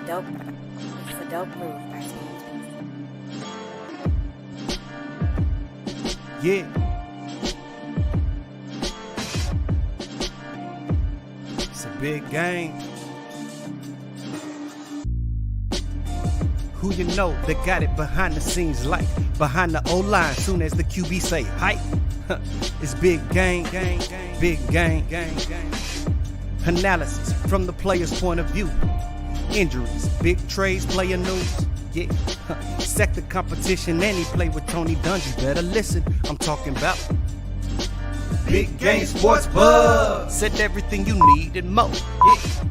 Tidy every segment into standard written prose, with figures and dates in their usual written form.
It's a dope groove. Yeah. It's a big game. Who you know that got it behind the scenes like behind the O-line soon as the QB say hype? It's big game, big game. Analysis from the player's point of view. Injuries, big trades, player news. Yeah, sector competition, and he play with Tony Dungy. Better listen, I'm talking about Big Game Sports Buzz. Said everything you need and more. Yeah.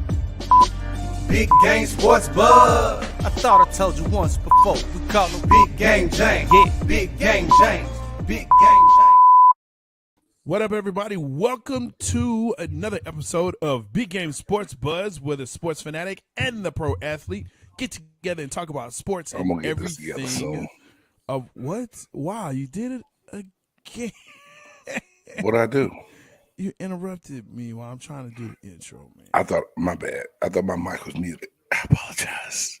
Big Game Sports Buzz. I thought I told you once before. We call him Big Game James. Yeah, Big Game James. Big Game James. What up, everybody? Welcome to another episode of Big Game Sports Buzz, where the sports fanatic and the pro athlete get together and talk about sports and everything. Of what? Wow, you did it again. What'd I do? You interrupted me while I'm trying to do the intro, man. I thought, my bad. I thought my mic was muted. I apologize.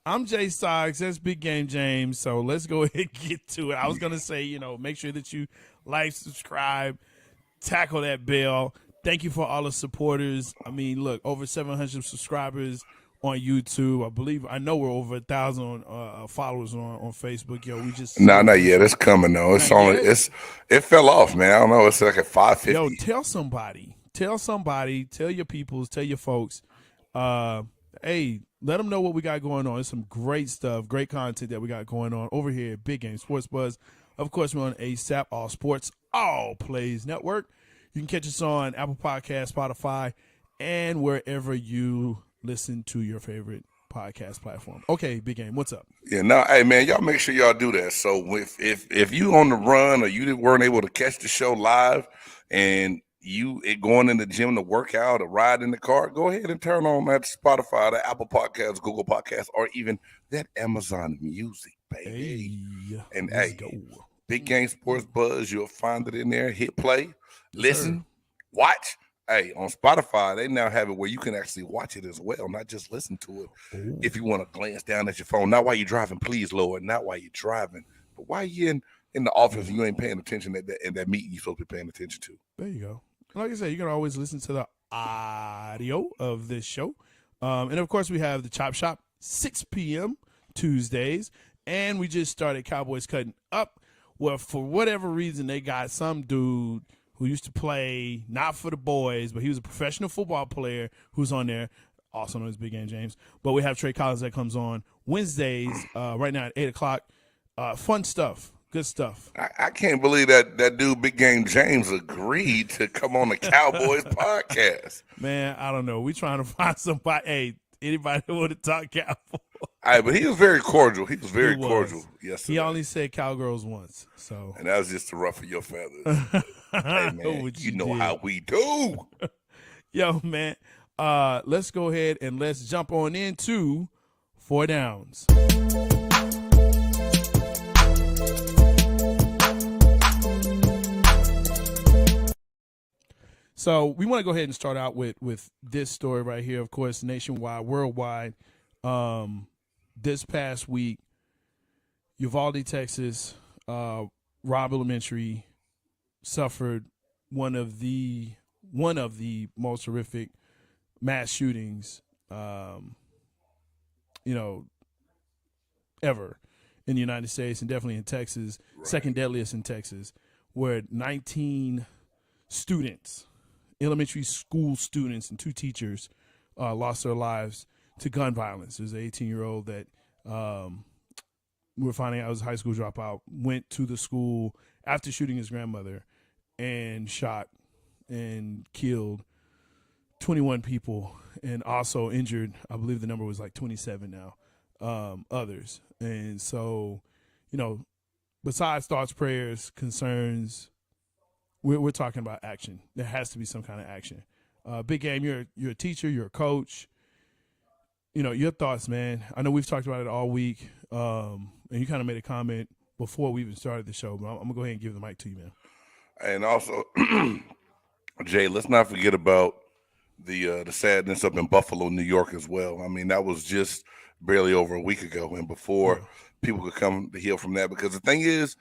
I'm J-Stogs, that's Big Game James, so let's go ahead and get to it. I was going to say, make sure that you like, subscribe, tackle that bell. Thank you for all the supporters. I mean, look, over 700 subscribers on YouTube. I know we're over 1,000 followers on Facebook. Yo, we just not yet. It's coming though. It fell off, man. I don't know. It's like at 550. Yo, tell somebody, tell your peoples, tell your folks. Hey, let them know what we got going on. There's some great stuff, great content that we got going on over here at Big Game Sports Buzz. Of course, we're on ASAP, All Sports, All Plays Network. You can catch us on Apple Podcasts, Spotify, and wherever you listen to your favorite podcast platform. Okay, Big Game, what's up? Yeah, no, hey man, y'all make sure y'all do that. So if you on the run or you weren't able to catch the show live and you going in the gym to work out or ride in the car, go ahead and turn on that Spotify, the Apple Podcasts, Google Podcasts, or even that Amazon Music, baby. Hey, go. Big Game Sports Buzz, you'll find it in there. Hit play, listen, watch. Hey, on Spotify, they now have it where you can actually watch it as well, not just listen to it. Ooh. If you want to glance down at your phone, not while you're driving, please, Lord, not while you're driving, but while you're in the office and you ain't paying attention at that meeting you're supposed to be paying attention to. There you go. Like I said, you can always listen to the audio of this show. And, of course, we have the Chop Shop, 6 p.m. Tuesdays. And we just started Cowboys Cutting Up. Well, for whatever reason, they got some dude who used to play not for the boys, but he was a professional football player who's on there, also known as Big Game James. But we have Trey Collins that comes on Wednesdays right now at 8 o'clock. Fun stuff. Good stuff. I can't believe that dude, Big Game James, agreed to come on the Cowboys podcast. Man, I don't know. We trying to find somebody. Hey, anybody who want to talk Cowboys? Right, but he was very cordial. He was very cordial yesterday. He only said Cowgirls once, so. And that was just to ruffle your feathers. Hey, man, you know how we do. Yo, man, let's go ahead and let's jump on into 4 Downs. So we want to go ahead and start out with this story right here, of course, nationwide, worldwide. This past week, Uvalde, Texas, Robb Elementary suffered one of the most horrific mass shootings, ever in the United States and definitely in Texas, right. Second deadliest in Texas, where 19 students, elementary school students and 2 teachers lost their lives to gun violence. There's an 18-year-old that we're finding out was a high school dropout, went to the school after shooting his grandmother and shot and killed 21 people and also injured, I believe the number was like 27 now, others. And so, besides thoughts, prayers, concerns, we're talking about action. There has to be some kind of action. Big Game, you're a teacher, you're a coach. Your thoughts, man. I know we've talked about it all week, and you kind of made a comment before we even started the show, but I'm going to go ahead and give the mic to you, man. And also, Jay, let's not forget about the sadness up in Buffalo, New York, as well. I mean, that was just barely over a week ago, and before Yeah. people could come to heal from that, because the thing is,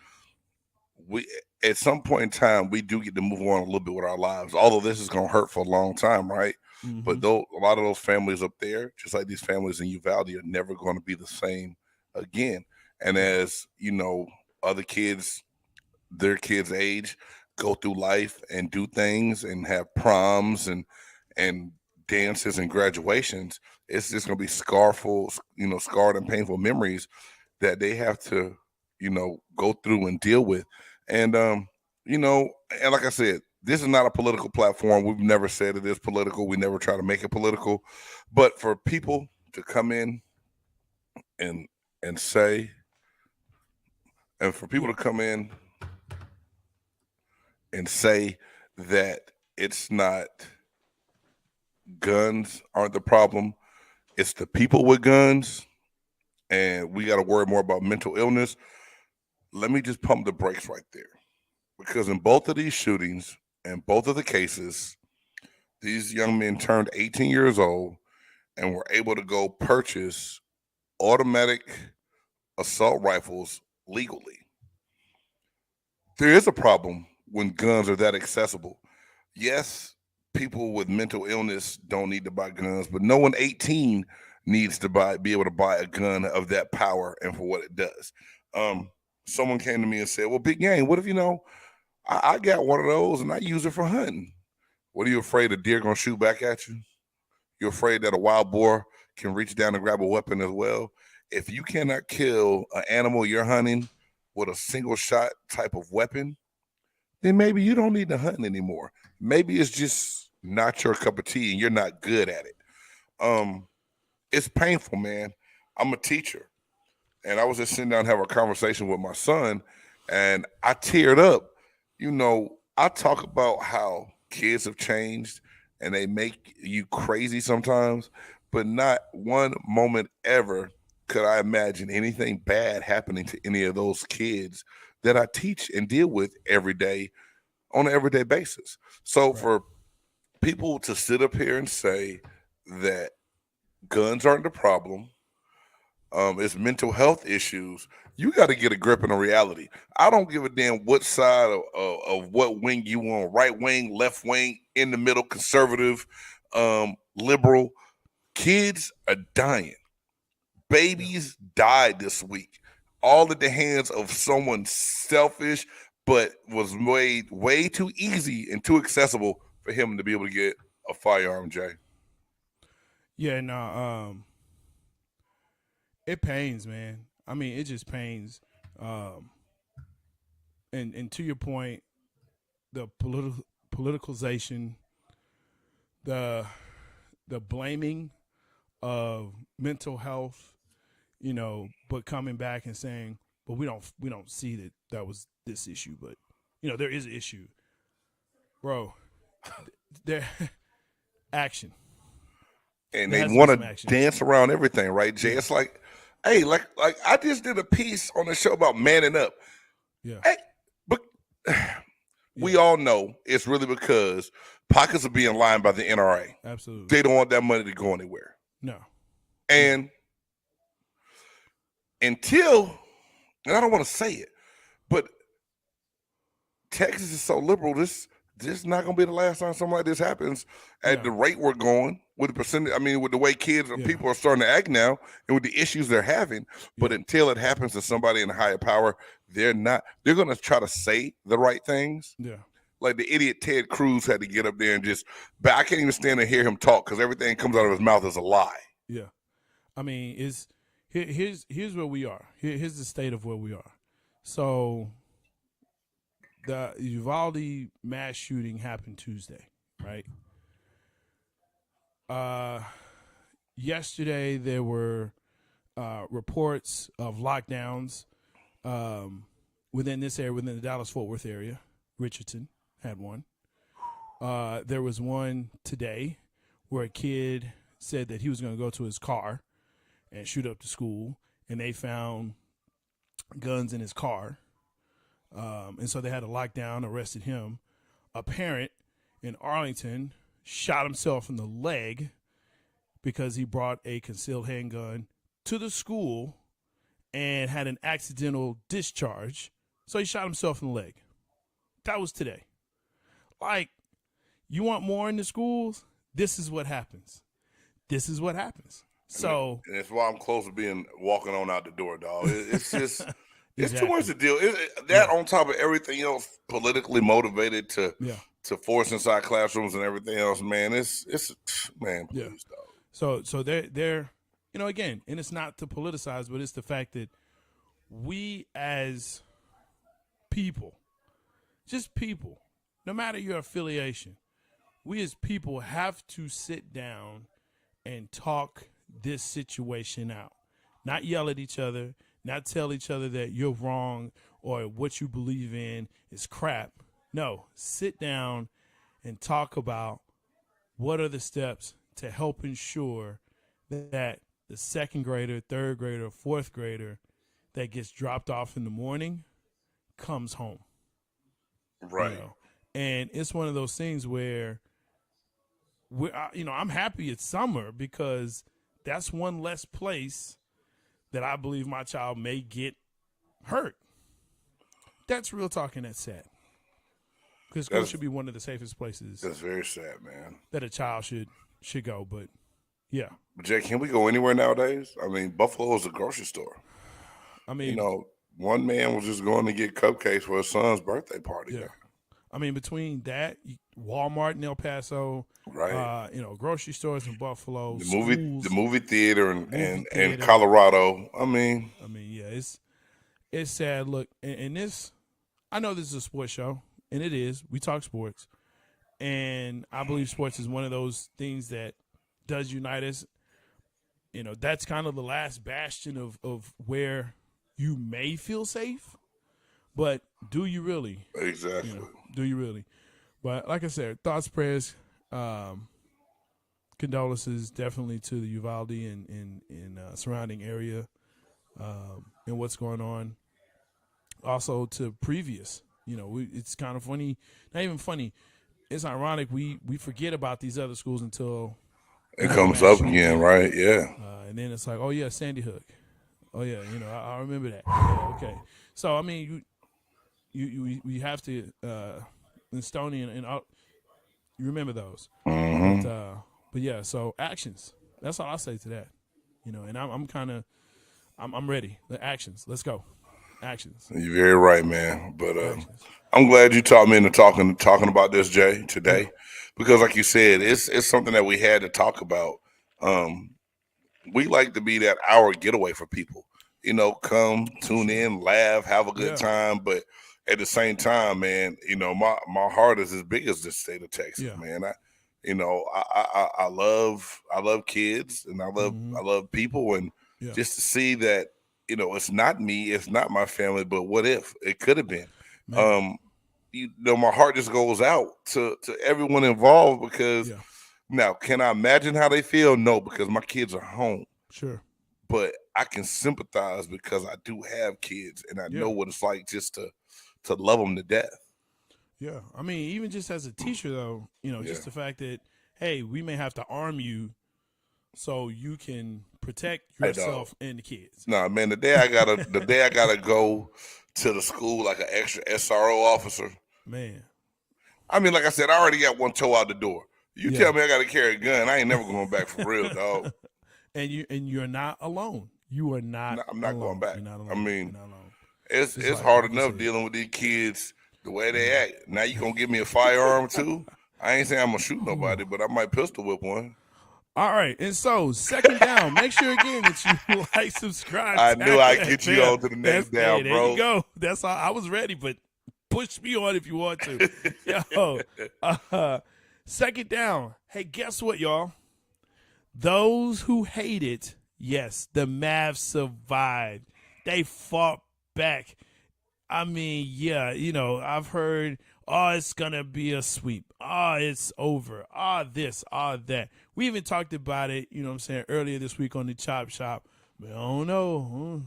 we at some point in time we do get to move on a little bit with our lives. Although this is going to hurt for a long time, right? Mm-hmm. But though a lot of those families up there, just like these families in Uvalde, are never going to be the same again. And as you know, other kids, their kids' age, go through life and do things and have proms and dances and graduations, it's just going to be scarred and painful memories that they have to, go through and deal with. And you know, and like I said, this is not a political platform. We've never said it is political. We never try to make it political. But for people to come in and and say, and for people Yeah. to come in and say that it's not guns aren't the problem, it's the people with guns, and we got to worry more about mental illness. Let me just pump the brakes right there. Because in both of these shootings and both of the cases, these young men turned 18 years old and were able to go purchase automatic assault rifles legally. There is a problem when guns are that accessible. Yes, people with mental illness don't need to buy guns, but no one 18 needs to be able to buy a gun of that power and for what it does. Um, Someone came to me and said, "Well, Big Gang, what if I got one of those and I use it for hunting? What are you afraid a deer gonna shoot back at you? You're afraid that a wild boar can reach down and grab a weapon as well? If you cannot kill an animal you're hunting with a single shot type of weapon, then maybe you don't need to hunt anymore. Maybe it's just not your cup of tea and you're not good at it." Um, it's painful, man. I'm a teacher, and I was just sitting down and having a conversation with my son, and I teared up. I talk about how kids have changed and they make you crazy sometimes, but not one moment ever could I imagine anything bad happening to any of those kids that I teach and deal with every day on an everyday basis. So Right. for people to sit up here and say that guns aren't the problem, it's mental health issues. You got to get a grip on the reality. I don't give a damn what side of what wing you on, right wing, left wing, in the middle, conservative, liberal. Kids are dying. Yeah. Babies died this week, all at the hands of someone selfish, but was made way too easy and too accessible for him to be able to get a firearm, Jay. Yeah. No. It pains, man. I mean, it just pains. Um, and to your point, the politicalization, the the blaming of mental health, but coming back and saying, but we don't see that was this issue, but there is an issue, bro. There action. And There they has to be want some to action. dance around everything, right, Jay? Yeah, It's like, hey, like I just did a piece on the show about manning up. yeah, Hey, but we yeah. all know it's really because pockets are being lined by the NRA. Absolutely. They don't want that money to go anywhere. No, no. And until, and I don't want to say it, but Texas is so liberal. This is not going to be the last time something like this happens. At No. the rate we're going, with the percentage, I mean, with the way kids or Yeah, people are starting to act now, and with the issues they're having. But yeah, until it happens to somebody in a higher power, they're not. They're going to try to say the right things. yeah, Like the idiot Ted Cruz had to get up there and just. But I can't even stand to hear him talk because everything comes out of his mouth is a lie. yeah. I mean, here's where we are. Here's the state of where we are. So the Uvalde mass shooting happened Tuesday, right? Uh, Yesterday there were reports of lockdowns within this area, within the Dallas-Fort Worth area. Richardson had one. There was one today where a kid said that he was going to go to his car and shoot up the school, and they found guns in his car. And so they had to lock down, arrested him. A parent in Arlington shot himself in the leg because he brought a concealed handgun to the school and had an accidental discharge. So he shot himself in the leg. That was today. Like, you want more in the schools? This is what happens. This is what happens. So, and that's why I'm close to being walking on out the door, dog. It's just it's Exactly. too much to deal. That on top of everything else, politically motivated to force inside classrooms and everything else, man. It's man, please, dog. So they're again, and it's not to politicize, but it's the fact that we as people, just people, no matter your affiliation, we as people have to sit down and talk this situation out. Not yell at each other, not tell each other that you're wrong or what you believe in is crap. No, sit down and talk about what are the steps to help ensure that the second grader, third grader, fourth grader that gets dropped off in the morning comes home. Right. And it's one of those things where I'm happy it's summer because that's one less place that I believe my child may get hurt. That's real talk, and that's sad. Because school should be one of the safest places. That's very sad, man. That a child should go, but yeah. But Jay, can we go anywhere nowadays? I mean, Buffalo is a grocery store. I mean, one man was just going to get cupcakes for his son's birthday party. Yeah. I mean, between that, Walmart in El Paso, right? Grocery stores in Buffalo, the movie theater and Colorado. I mean, yeah, it's sad. Look, and this, I know this is a sports show, and it is. We talk sports, and I believe sports is one of those things that does unite us. That's kind of the last bastion of where you may feel safe, but do you really? Exactly. Do you really? But like I said, thoughts, prayers, condolences definitely to the Uvalde and surrounding area and what's going on. Also to previous, it's kind of funny, not even funny. It's ironic. We forget about these other schools until it comes up again, right? Yeah. And then it's like, oh yeah, Sandy Hook. Oh yeah, I remember that. Yeah, okay. So I mean, you have to in Stony and you remember those. Mm-hmm. But yeah, so actions. That's all I say to that. And I'm ready. The actions. Let's go. Actions. You're very right, man. But I'm glad you taught me into talking about this, Jay, today, because like you said, it's something that we had to talk about. We like to be that hour getaway for people. Come, tune in, laugh, have a good time. But at the same time, man, my heart is as big as the state of Texas, man. I love kids and I love people, and just to see that, it's not me, it's not my family, but what if it could have been? My heart just goes out to everyone involved because now, can I imagine how they feel? No, because my kids are home. Sure. But I can sympathize because I do have kids and I know what it's like just to love them to death. Yeah. I mean, even just as a teacher, though, just the fact that, hey, we may have to arm you so you can protect yourself and the kids. No, man, the day I gotta go to the school like an extra SRO officer. Man. I mean, like I said, I already got one toe out the door. You tell me I gotta carry a gun, I ain't never going back for real, dog. And you're not alone. You are not. I'm not going back. You're not alone. I mean, you're not alone. It's hard enough dealing with these kids the way they act. Now you gonna give me a firearm too? I ain't saying I'm gonna shoot nobody, but I might pistol whip one. All right, and so second down. Make sure again that you like, subscribe. I knew I'd get you on to the next down, there bro. There you go. That's all. I was ready, but push me on if you want to. Second down. Hey, guess what, y'all? Those who hate it, yes, the Mavs survived. They fought back. I mean, I've heard, it's going to be a sweep. It's over. This, that. We even talked about it, earlier this week on the Chop Shop. But I don't know.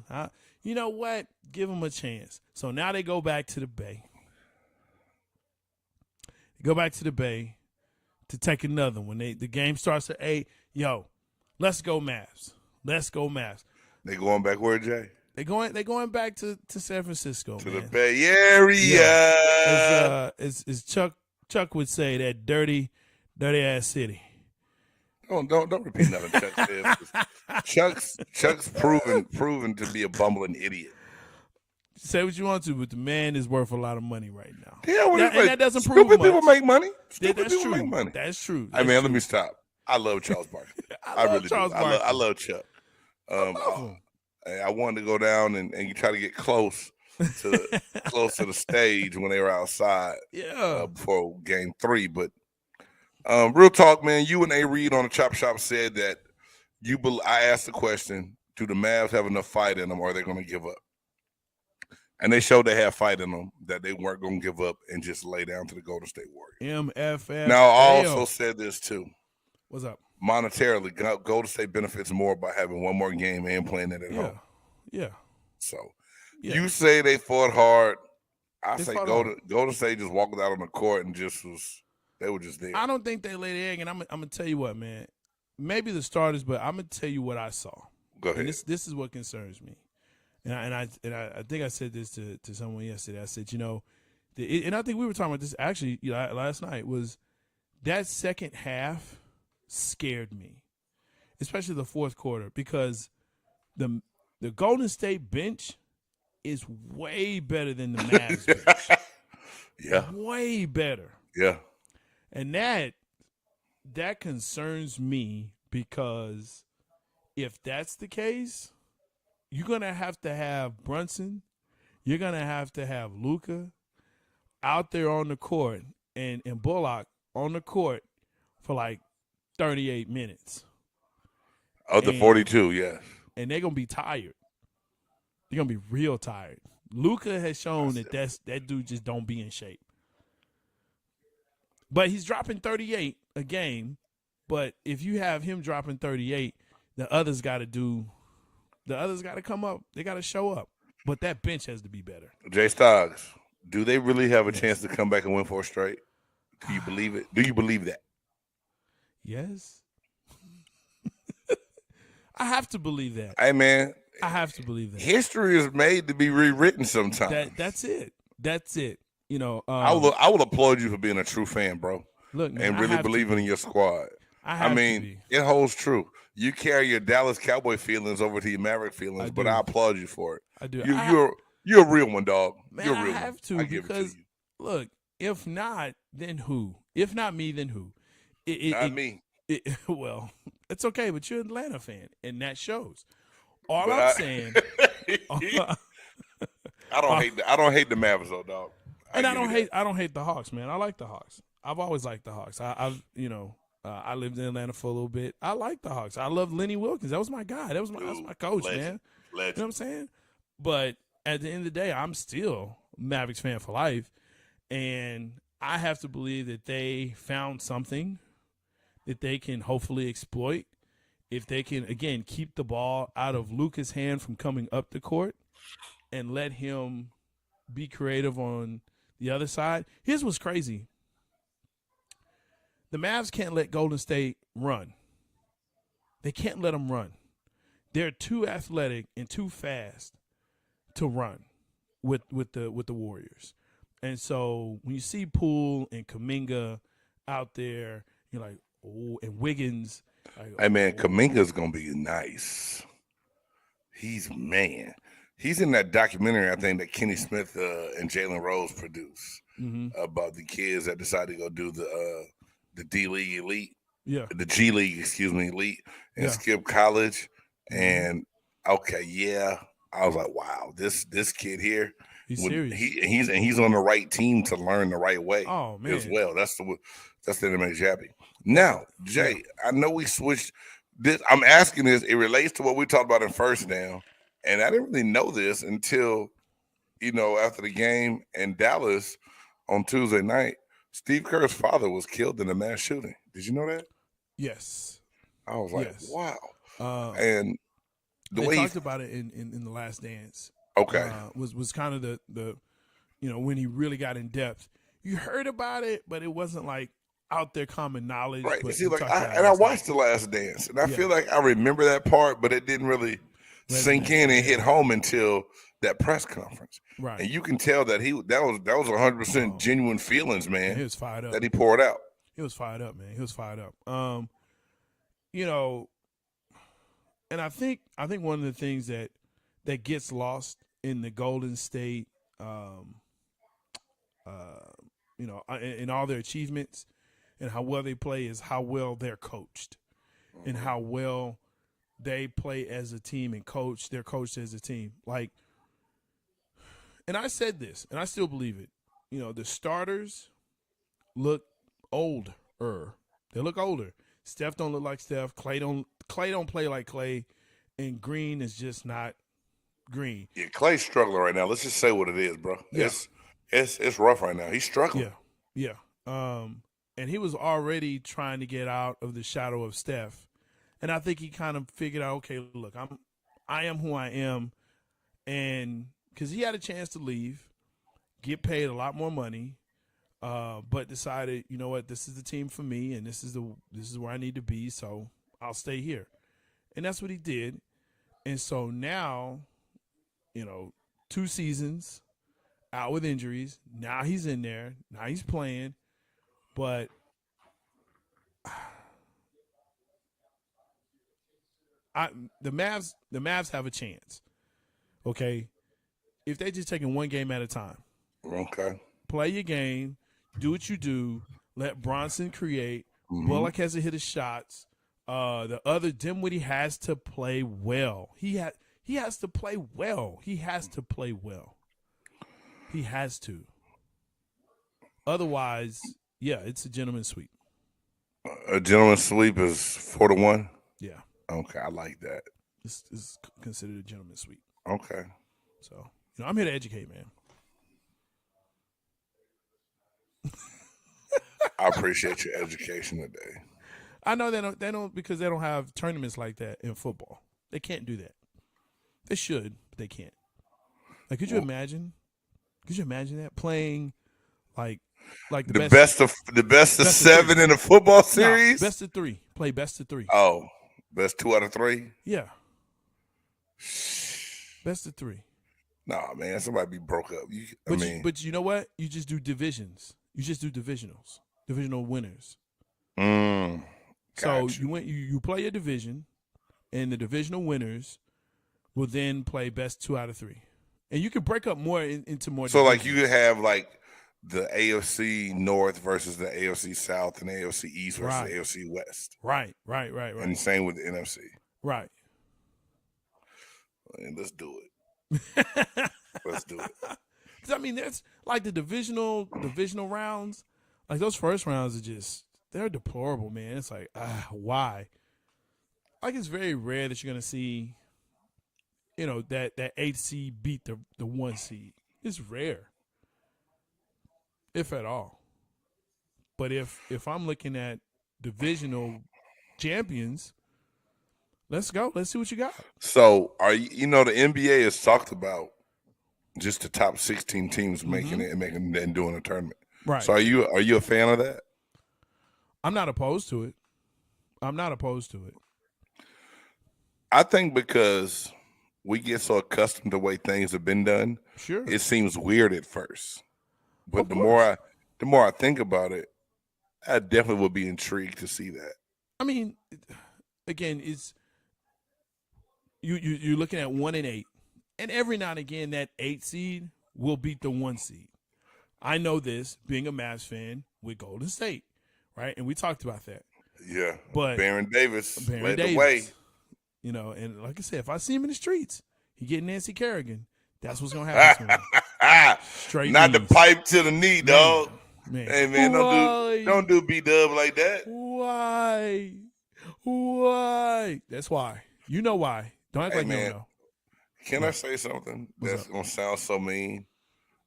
You know what? Give them a chance. So now they go back to the Bay. to take another. When the game starts at 8, yo, let's go Mavs. Let's go Mavs. They going back where, Jay? They going back to San Francisco, To man. the Bay Area. Yeah. As Chuck would say, that dirty ass city. Don't repeat nothing Chuck says. Chuck's proven to be a bumbling idiot. Say what you want to, but the man is worth a lot of money right now. Yeah, and that doesn't prove stupid much. people make money. Yeah, Stupid that's people true. make money. That's true. Hey man, let me stop. I love Charles Barkley. I really Charles do. Barkley. I love Chuck. I wanted to go down and you try to get close to the stage when they were outside. Yeah. Before game 3, but real talk, man. You and A. Reed on the Chop Shop said that I asked the question: do the Mavs have enough fight in them, or are they going to give up? And they showed they had fight in them, that they weren't going to give up and just lay down to the Golden State Warriors. MFF. Now, I also said this too. What's up? Monetarily, Golden State benefits more by having one more game and playing it at home. Yeah. So you say they fought hard. I say Golden State just walked out on the court and they were just there. I don't think they laid the egg, and I'm gonna tell you what, man. Maybe the starters, but I'm gonna tell you what I saw. Go ahead. And this is what concerns me. And I think I said this to someone yesterday. I said, and I think we were talking about this actually last night, was that second half scared me, especially the fourth quarter, because the Golden State bench is way better than the Mavs bench. Yeah. Way better. Yeah. And that concerns me, because if that's the case, you're going to have Brunson, you're going to have Luka out there on the court and Bullock on the court for like 38 minutes. Of the 42, yes. And they're going to be tired. They're going to be real tired. Luka has shown that dude just don't be in shape. But he's dropping 38 a game. But if you have him dropping 38, the others got to come up. They got to show up. But that bench has to be better. J-Stogs, do they really have a chance to come back and win 4 straight? Do you believe it? Do you believe that? Yes. I have to believe that. Hey, man. I have to believe that. History is made to be rewritten sometimes. That's it. I will applaud you for being a true fan, bro. Look, man, and really believing in your squad. I mean, it holds true. You carry your Dallas Cowboy feelings over to your Maverick feelings, but I applaud you for it. I do. You're a real one, dog. Man, you're a real I have to, one. because look, if not, then who? If not me, then who? Not me. Well, it's okay, but you're an Atlanta fan, and that shows. All I'm saying, I don't hate the Mavericks though, dog. I don't hate the Hawks, man. I like the Hawks. I've always liked the Hawks. I lived in Atlanta for a little bit. I like the Hawks. I love Lenny Wilkins. That was my guy. That was my coach, man. Legend. You know what I'm saying? But at the end of the day, I'm still a Mavericks fan for life, and I have to believe that they found something that they can hopefully exploit. If they can, again, keep the ball out of Luka's hand from coming up the court and let him be creative on the other side. Here's what's crazy. The Mavs can't let Golden State run. They can't let them run. They're too athletic and too fast to run with the Warriors. And so when you see Poole and Kuminga out there, you're like, oh, and Wiggins. Hey, man, Kuminga's going to be nice. He's in that documentary, I think, that Kenny Smith and Jalen Rose produced about the kids that decided to go do the D-League Elite. Yeah. The G League, Elite, and skip college. And, okay, yeah. I was like, wow, this kid here. He's serious. He's on the right team to learn the right way as well. That's the thing that makes you happy. Now, Jay, I know we switched this. I'm asking this. It relates to what we talked about in First Down, and I didn't really know this until, after the game in Dallas on Tuesday night. Steve Kerr's father was killed in a mass shooting. Did you know that? Yes. I was like, wow. And the way they talked about it in The Last Dance. Okay. Was kind of the when he really got in depth. You heard about it, but it wasn't like out there common knowledge. Right. But See, we like, talked about it I last watched night. The Last Dance, and I Yeah. feel like I remember that part, but it didn't really sink Resonate. in and Yeah. hit home until that press conference. Right. And you can tell that that was 100% genuine feelings, man. He was fired up. That he poured out. He was fired up, man. He was fired up. You know, and I think one of the things that gets lost in the Golden State, you know, in all their achievements and how well they play is how well they're coached, and how well they play as a team and they're coached as a team. Like, and I said this, and I still believe it. You know, the starters look older. They look older. Steph don't look like Steph. Clay don't play like Clay, and Green is just not Green. Yeah, Clay's struggling right now. Let's just say what it is, bro. Yeah. It's rough right now. He's struggling. Yeah. And he was already trying to get out of the shadow of Steph, and I think he kind of figured out, okay, look, I am who I am, and because he had a chance to leave, get paid a lot more money, but decided, you know what, this is the team for me, and this is where I need to be, so I'll stay here. And that's what he did. And so now, you know, 2 seasons out with injuries. Now he's in there. Now he's playing. But the Mavs have a chance. Okay? If they just taking one game at a time. Okay. Play your game. Do what you do. Let Bronson create. Bullock has to hit his shots. The other Dinwiddie has to play well. He has to play well. He has to play well. He has to. Otherwise, yeah, it's a gentleman's sweep. A gentleman's sweep is 4-1. Yeah, Okay, I like that. it's considered a gentleman's sweep. Okay. So, you know, I'm here to educate, man. I appreciate your education today. I know they don't because they don't have tournaments like that in football. They can't do that. They should, but they can't. Like, could you imagine? Could you imagine that playing like the best of 7 in a football series? No, best of 3. Play best of 3. Oh, best 2 out of 3? Yeah. Best of 3. Nah, man, somebody be broke up. But you know what? You just do divisions. You just do divisionals. Divisional winners. So gotcha. you play a division, and the divisional winners will then play best 2 out of 3. And you can break up more into more. So, like, divisions. you could have, like, the AFC North versus the AFC South and the AFC East versus the AFC West. Right. And same with the NFC. Right. And let's do it. Let's do it. Because, I mean, that's like the divisional rounds. Like, those first rounds are they're deplorable, man. It's like, why? Like, it's very rare that you're going to see, you know, that 8th seed beat the 1 seed. It's rare, if at all. But if I'm looking at divisional champions, let's go. Let's see what you got. So, the NBA has talked about just the top 16 teams making it and doing a tournament. Right. So, are you a fan of that? I'm not opposed to it. I think because we get so accustomed to the way things have been done, Sure. it seems weird at first. But the more I think about it, I definitely would be intrigued to see that. I mean, again, it's you're looking at 1 and 8, and every now and again that 8 seed will beat the 1 seed. I know this, being a Mavs fan with Golden State, right? And we talked about that. Yeah, But Baron Davis led the way. You know, and like I said, if I see him in the streets, he get Nancy Kerrigan. That's what's gonna happen to him. Straight Not knees. the pipe to the knee, dog. Man. Hey man, don't do B-Dub like that. Why? That's why. You know why. Don't act like you don't know. Can I say something that's gonna sound so mean?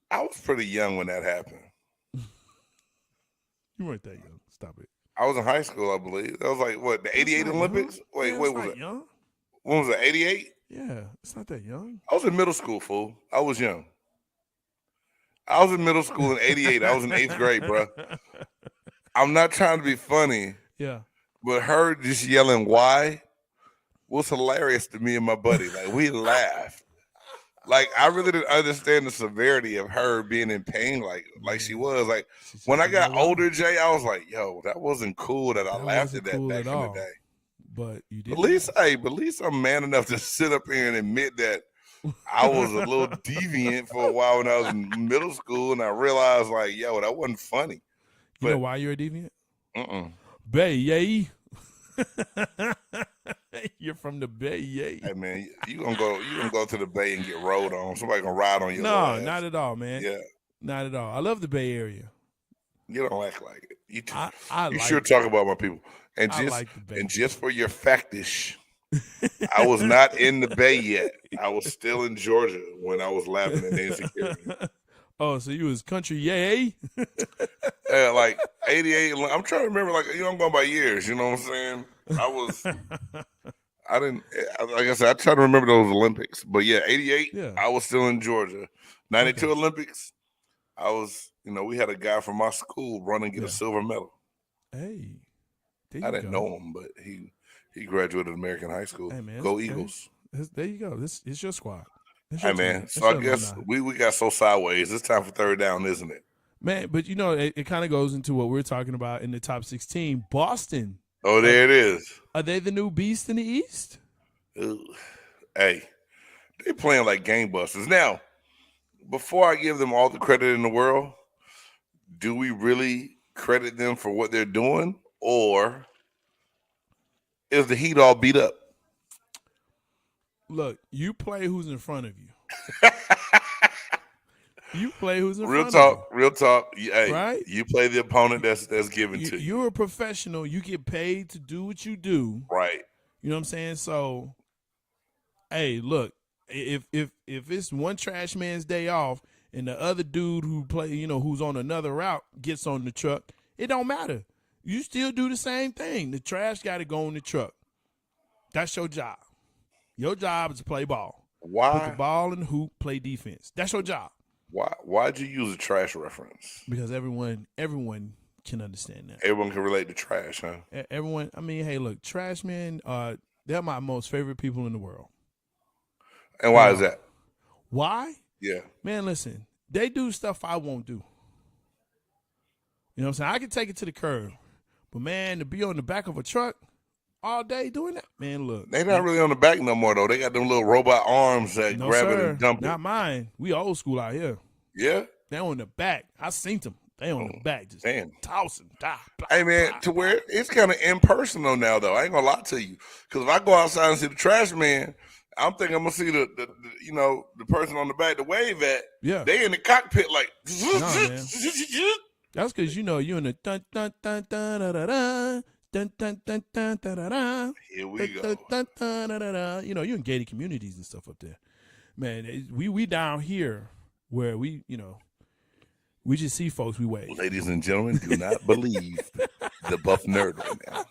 I was pretty young when that happened. You weren't that young. Stop it. I was in high school, I believe. That was like what, the '88 Olympics? Wait, was was it? Young? When was it? '88? Yeah, it's not that young. I was in middle school, fool. I was young. I was in middle school in '88. I was in 8th grade, bro. I'm not trying to be funny, Yeah. but her just yelling "why" was hilarious to me and my buddy. Like we laughed. Like I really didn't understand the severity of her being in pain, like she was. Like She just when I didn't know got why. older, Jay, I was like, "Yo, that wasn't cool that I That laughed wasn't at that cool back at in the all. day." But you did. At least I'm man enough to sit up here and admit that I was a little deviant for a while when I was in middle school, and I realized, like, yo, that wasn't funny. You know But why you're a deviant? Bay. Bay. You're from the Bay, yay. Hey man, you gonna go to the Bay and get rolled on. Somebody gonna ride on you. No, not at all, man. Yeah, Not at all. I love the Bay Area. you don't act like it. You like sure talk about my people. And I just like the Bay. and just for your factish, I was not in the Bay yet. I was still in Georgia when I was laughing at the insecurity. Oh, so you was country, yay? Yeah, like 88. I'm trying to remember, like, I'm going by years. You know what I'm saying? I didn't, like I said, I try to remember those Olympics. But yeah, 88, Yeah. I was still in Georgia. 92 Olympics, I was, we had a guy from my school run and get a silver medal. Hey, I didn't know him, but he graduated American high school. Hey, man, Go Eagles. There you go. This is your squad. Hey, man. So I guess we got so sideways. It's time for third down, isn't it? Man, but it kind of goes into what we're talking about in the top 16. Boston. Oh, there it is. Are they the new beast in the East? Ooh. Hey, they playing like gangbusters. Now, before I give them all the credit in the world, do we really credit them for what they're doing, or is the Heat all beat up? Look, you play who's in front of you. You play who's in Real front of you. Real talk. Hey, right? You play the opponent that's given to you. You're a professional. You get paid to do what you do. Right. You know what I'm saying? So, hey, look, if it's one trash man's day off and the other dude who's on another route gets on the truck, it don't matter. You still do the same thing. The trash got to go on the truck. That's your job. Your job is to play ball. Why? Put the ball in the hoop, play defense. That's your job. Why'd you use a trash reference? Because everyone can understand that. Everyone can relate to trash, huh? Everyone, I mean, hey, look, trash men, they're my most favorite people in the world. And why is that? Why? Yeah. Man, listen, they do stuff I won't do. You know what I'm saying? I can take it to the curb. But, man, to be on the back of a truck all day doing that, man, look. They're not really on the back no more, though. They got them little robot arms that grab it and dump it. Not mine. We old school out here. Yeah? They on the back. I seen them. They on the back just tossing. Hey, man, to where it's kind of impersonal now, though. I ain't going to lie to you. Because if I go outside and see the trash man, I'm thinking I'm going to see the person on the back to wave at. Yeah. They in the cockpit like. Nah, man. That's because you in the dun dun dun dun da da da dun dun dun dun da da da. Here we go. Dun, dun, da, da, da. You in gated communities and stuff up there, man. We down here where we just see folks we wave. Ladies and gentlemen, do not believe the buff nerd right now.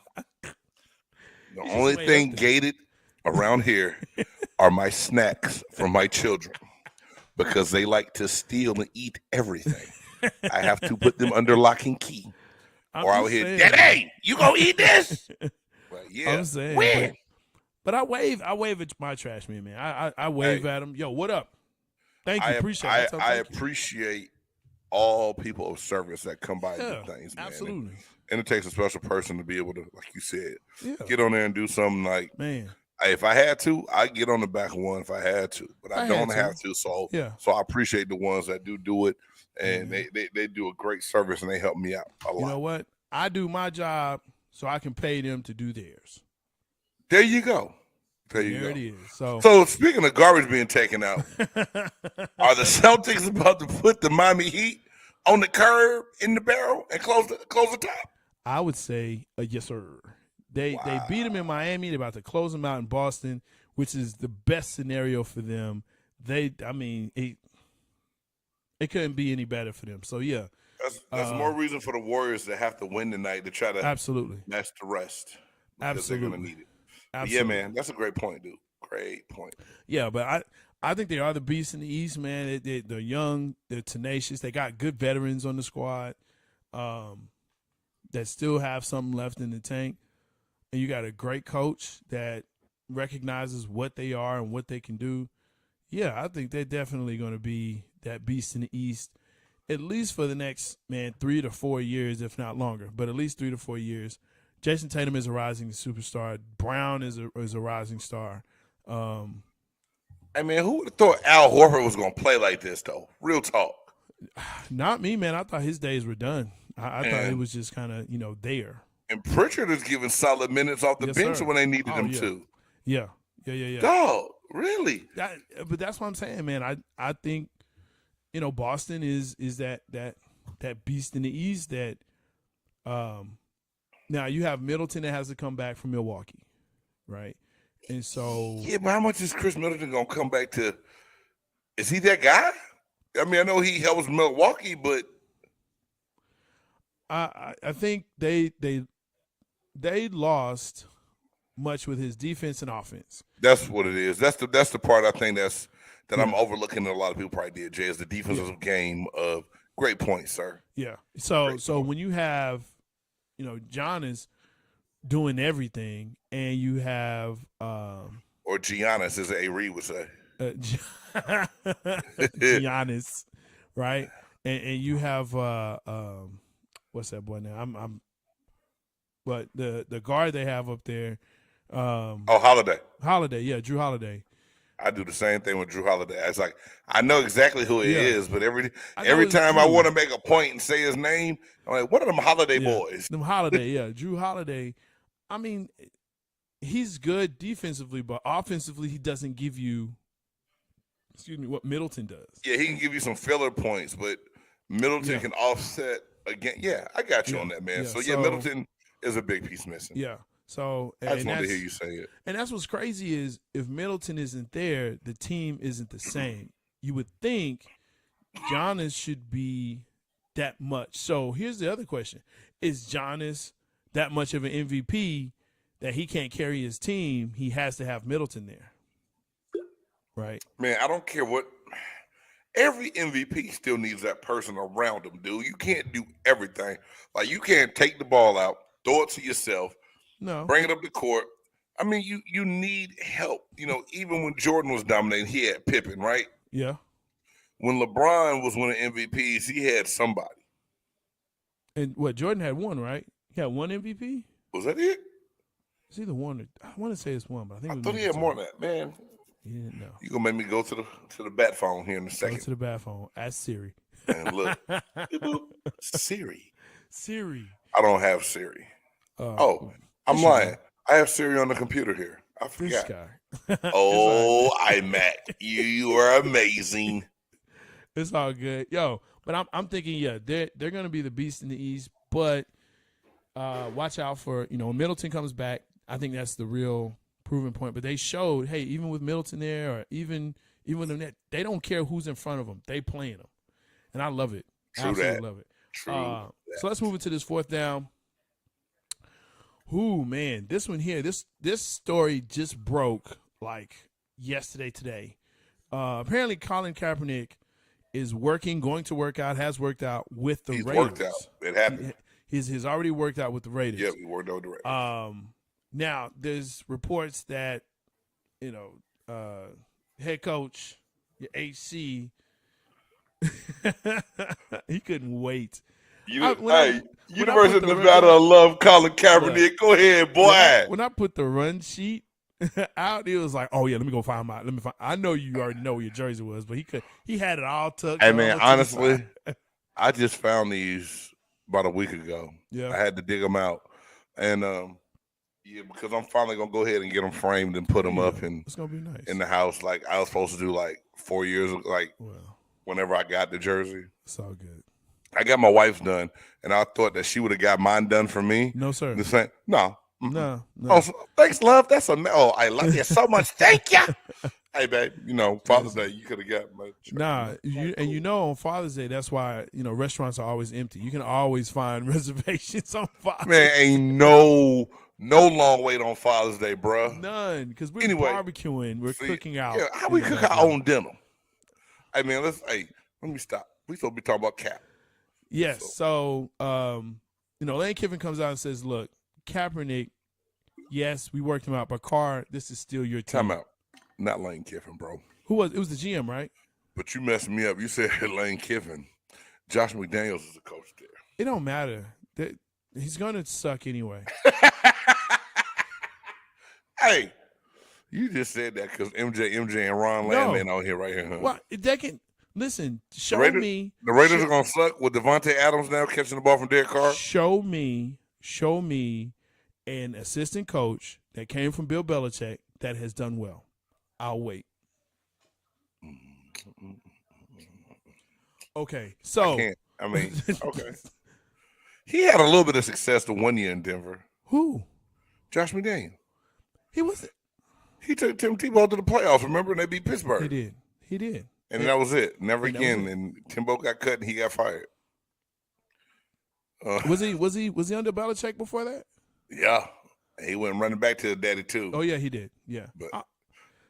The only thing gated around here are my snacks from my children because they like to steal and eat everything. I have to put them under lock and key. Or I would hear, Daddy, you gonna eat this? Well, yeah. I'm saying, but I wave at my trash man. I wave at him. Yo, what up? Thank you. Appreciate it. I appreciate all people of service that come by and do things, man. Absolutely. And it takes a special person to be able to, like you said, get on there and do something like, man. If I had to, I'd get on the back of one if I had to, but I don't have to. So I appreciate the ones that do it, and they do a great service, and they help me out a lot. You know what? I do my job so I can pay them to do theirs. There you go. There it is. So speaking of garbage being taken out, are the Celtics about to put the Miami Heat on the curb in the barrel and close the top? I would say yes, sir. They beat them in Miami. They're about to close them out in Boston, which is the best scenario for them. It couldn't be any better for them. So yeah, that's more reason for the Warriors to have to win tonight to try to match the rest. Because they're gonna need it. Yeah, man, that's a great point, dude. Great point. Yeah, but I think they are the beasts in the East, man. They're young, they're tenacious. They got good veterans on the squad. that still have something left in the tank, and you got a great coach that recognizes what they are and what they can do, yeah, I think they're definitely going to be that beast in the East, at least for the next, 3 to 4 years, if not longer, but at least 3 to 4 years. Jason Tatum is a rising superstar. Brown is a rising star. I mean, who would have thought Al Horford was going to play like this, though? Real talk. Not me, man. I thought his days were done. I thought it was just kind of, there. And Pritchard is giving solid minutes off the Yes, bench sir. when they needed him yeah. to. Yeah. Dog, really? But that's what I'm saying, man. I think, Boston is that beast in the East that now you have Middleton that has to come back from Milwaukee, right? And so Yeah, but how much is Chris Middleton going to come back to? Is he that guy? I mean, I know he helps Milwaukee, but I think they lost much with his defense and offense. that's what it is. That's the part I think that I'm overlooking that a lot of people probably did, Jay, is the defensive game of great points, sir. Yeah. So when you have, Giannis doing everything and you have Or Giannis, as A. Reed would say. Giannis, right? And you have what's that boy now? But the guard they have up there. Holiday. Holiday, yeah, Drew Holiday. I do the same thing with Drew Holiday. It's like I know exactly who he is, but every time I want to make a point and say his name, I'm like, what are them Holiday boys? Them Holiday, yeah, Drew Holiday. I mean, he's good defensively, but offensively, he doesn't give you, what Middleton does. Yeah, he can give you some filler points, but Middleton can offset again. Yeah, I got you on that, man. So Middleton is a big piece missing. Yeah. So I just wanted to hear you say it. And that's what's crazy is if Middleton isn't there, the team isn't the same. You would think Giannis should be that much. So here's the other question. Is Giannis that much of an MVP that he can't carry his team? He has to have Middleton there. Right? Man, I don't care what. Every MVP still needs that person around him, dude. You can't do everything. Like, you can't take the ball out, throw it to yourself, bring it up the court. I mean, you need help. Even when Jordan was dominating, he had Pippen, right? Yeah. When LeBron was winning MVPs, he had somebody. And Jordan had one, right? He had one MVP? Was that it? It's either one or I want to say it's one, but I think I thought he had more than that, man. He didn't know. You gonna make me go to the bat phone here in a second. Go to the bat phone. Ask Siri. And look, Siri. I don't have Siri. I'm lying. I have Siri on the computer here. I forgot. This guy. iMac, you are amazing. It's all good, but I'm thinking, they're gonna be the beast in the East, but watch out for when Middleton comes back. I think that's the real proving point. But they showed, hey, even with Middleton there, or even with them there, they don't care who's in front of them. They playing them, and I love it. Absolutely love it. So let's move into this fourth down. Ooh, man, this one here, this story just broke like yesterday, today. Apparently, Colin Kaepernick is going to work out, has worked out with the Raiders. Worked out. It happened. He's already worked out with the Raiders. Yeah, we worked out with the Raiders. Now, there's reports that, head coach, your HC, he couldn't wait. University of Nevada love Colin Kaepernick. Go ahead, boy. When I put the run sheet out, it was like, oh yeah, let me go find my. I know you already know where your jersey was, but he had it all tucked. Hey man, honestly, I just found these about a week ago. Yeah, I had to dig them out, and because I'm finally gonna go ahead and get them framed and put them up, and it's gonna be nice in the house. Like I was supposed to do like 4 years, whenever I got the jersey. It's all good. I got my wife's done, and I thought that she would have got mine done for me. No, sir. The same. No. No. Oh, thanks, love. I love you so much. Thank you. Hey, babe. Father's Day, you could have got my. On Father's Day, that's why restaurants are always empty. You can always find reservations on Father's Day. Man, ain't no long wait on Father's Day, bro. None, because we're barbecuing, we're cooking out. Yeah, how we cook our own dinner? Hey, man, let me stop. We supposed to be talking about Cap. Yes. So Lane Kiffin comes out and says, "Look, Kaepernick, yes, we worked him out, but Carr, this is still your team." Time out. Not Lane Kiffin, bro. Who was? It was the GM, right? But you messed me up. You said Lane Kiffin. Josh McDaniels is the coach there. It don't matter. He's gonna suck anyway. Hey, you just said that because MJ, and Ron Landman out here right here. Huh? Well, they can listen. Show me the Raiders are gonna suck with Devontae Adams now catching the ball from Derek Carr. Show me an assistant coach that came from Bill Belichick that has done well. I'll wait. Okay, so okay. He had a little bit of success the 1 year in Denver. Who? Josh McDaniels. He wasn't. He took Tim Tebow to the playoffs. Remember, and they beat Pittsburgh. He did. And that was it. Never again. And Timbo got cut and he got fired. Was he under Belichick before that? Yeah. He went running back to his daddy too. Oh yeah, he did. Yeah. But